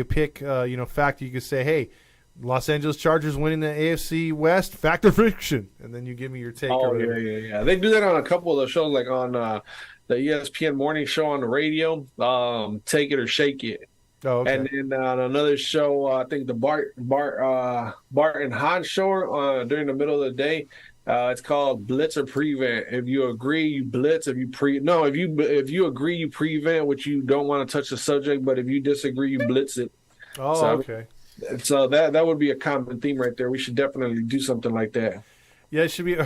pick fact. You could say, hey, Los Angeles Chargers winning the AFC West, fact or fiction, and then you give me your take. Oh yeah. They do that on a couple of the shows, like on the ESPN morning show on the radio. Take it or shake it. Oh, okay. And then on another show, I think the Bart and Hahn show during the middle of the day. It's called Blitz or Prevent. If you agree, you blitz. If you agree, you prevent, which you don't want to touch the subject. But if you disagree, you blitz it. Oh, okay. So that would be a common theme right there. We should definitely do something like that. Yeah, it should be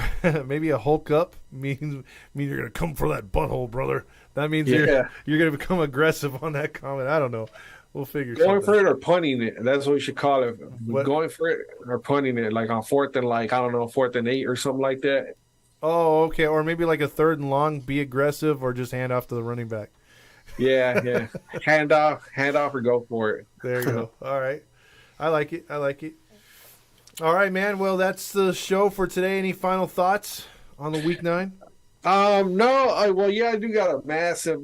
maybe a Hulk up means you're gonna come for that butthole, brother. That means you're gonna become aggressive on that comment. I don't know. We'll figure going for it or punting it. That's what we should call it. What? Going for it or punting it, like on 4th and 4th and 8 or something like that. Oh, okay. Or maybe like a 3rd and long, be aggressive, or just hand off to the running back. Yeah. hand off or go for it. There you go. All right. I like it. All right, man. Well, that's the show for today. Any final thoughts on the Week 9? No, I do got a massive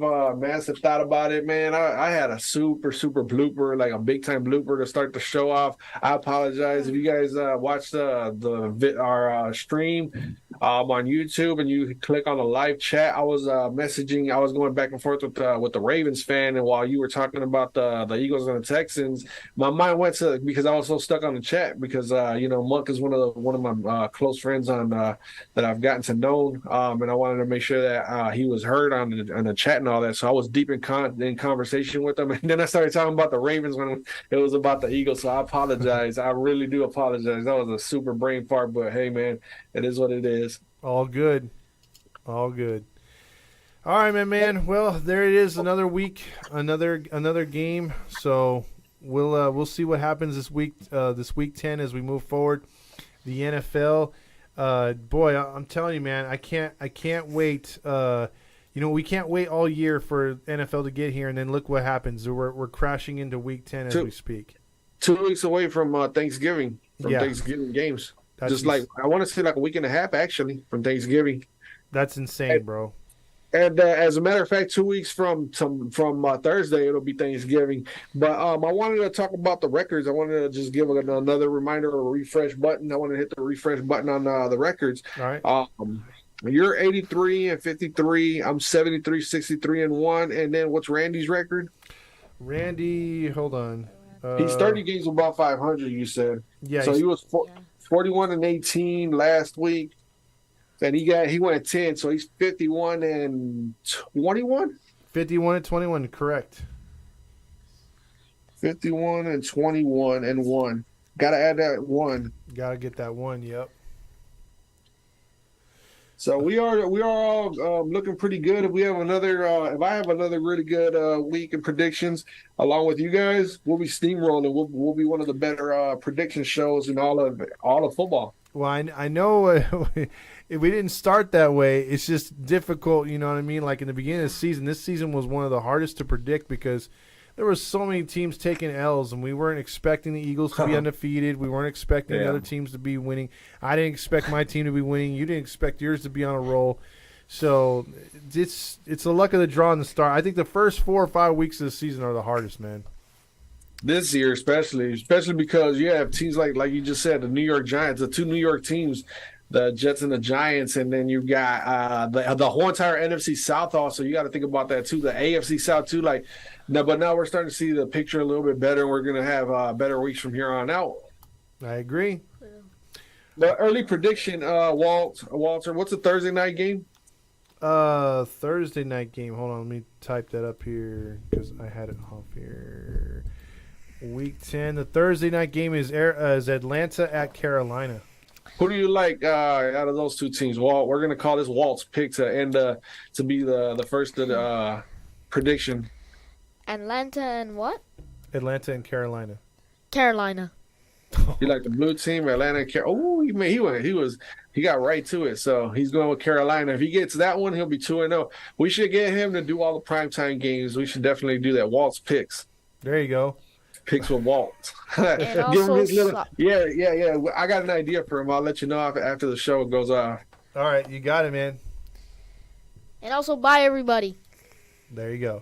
thought about it, man. I had a super blooper, like a big time blooper to start the show off. I apologize if you guys watched our stream on YouTube and you click on the live chat. I was messaging. I was going back and forth with the Ravens fan, and while you were talking about the Eagles and the Texans, my mind went to, because I was so stuck on the chat, because Monk is one of my close friends on that I've gotten to know, and I want wanted to make sure that he was heard on the chat and all that. So I was deep in conversation with him, and then I started talking about the Ravens when it was about the Eagles. So I apologize. I really do apologize. That was a super brain fart, but hey, man, it is what it is. All good. All good. All right, man. Well, there it is. Another week, another game. So we'll see what happens this week 10 as we move forward. The NFL. Boy, I'm telling you, man, I can't wait. We can't wait all year for NFL to get here, and then look what happens. We're crashing into week 10 as we speak. 2 weeks away from Thanksgiving, Thanksgiving games. Just like I want to say like a week and a half actually from Thanksgiving. That's insane, bro. And as a matter of fact, 2 weeks from Thursday, it'll be Thanksgiving. But I wanted to talk about the records. I wanted to just give another reminder or a refresh button. I want to hit the refresh button on the records. All right. You're 83-53. I'm 73-63-1. And then what's Randy's record? Randy, hold on. He's 30 games above 500, you said. Yeah. So he was 41-18 last week. And he went 10, so he's 51-21. 51-21, correct. 51-21-1. Got to add that one. Got to get that one. Yep. So we are all looking pretty good. If we have another, if I have another really good week in predictions, along with you guys, we'll be steamrolling. We'll be one of the better prediction shows in all of football. Well, I know if we didn't start that way, it's just difficult, you know what I mean? Like in the beginning of the season, this season was one of the hardest to predict because there were so many teams taking L's, and we weren't expecting the Eagles to be undefeated. We weren't expecting the other teams to be winning. I didn't expect my team to be winning. You didn't expect yours to be on a roll. So it's the luck of the draw in the start. I think the first 4 or 5 weeks of the season are the hardest, man. This year, especially because you have teams like you just said, the New York Giants, the two New York teams, the Jets and the Giants, and then you got the whole entire NFC South. Also, you got to think about that too. The AFC South too. But now we're starting to see the picture a little bit better. And we're going to have better weeks from here on out. I agree. The early prediction, Walter. What's the Thursday night game? Thursday night game. Hold on, let me type that up here because I had it off here. Week 10. The Thursday night game is Atlanta at Carolina. Who do you like out of those two teams, Walt? We're going to call this Walt's pick to end to be the first prediction. Atlanta and what? Atlanta and Carolina. Carolina. You like the blue team, Atlanta and Carolina? Oh, he got right to it. So he's going with Carolina. If he gets that one, he'll be 2-0. We should get him to do all the primetime games. We should definitely do that. Walt's picks. There you go. Picks with Walt. Give him his little, yeah. I got an idea for him. I'll let you know after the show goes off. All right, you got it, man. And also, bye, everybody. There you go.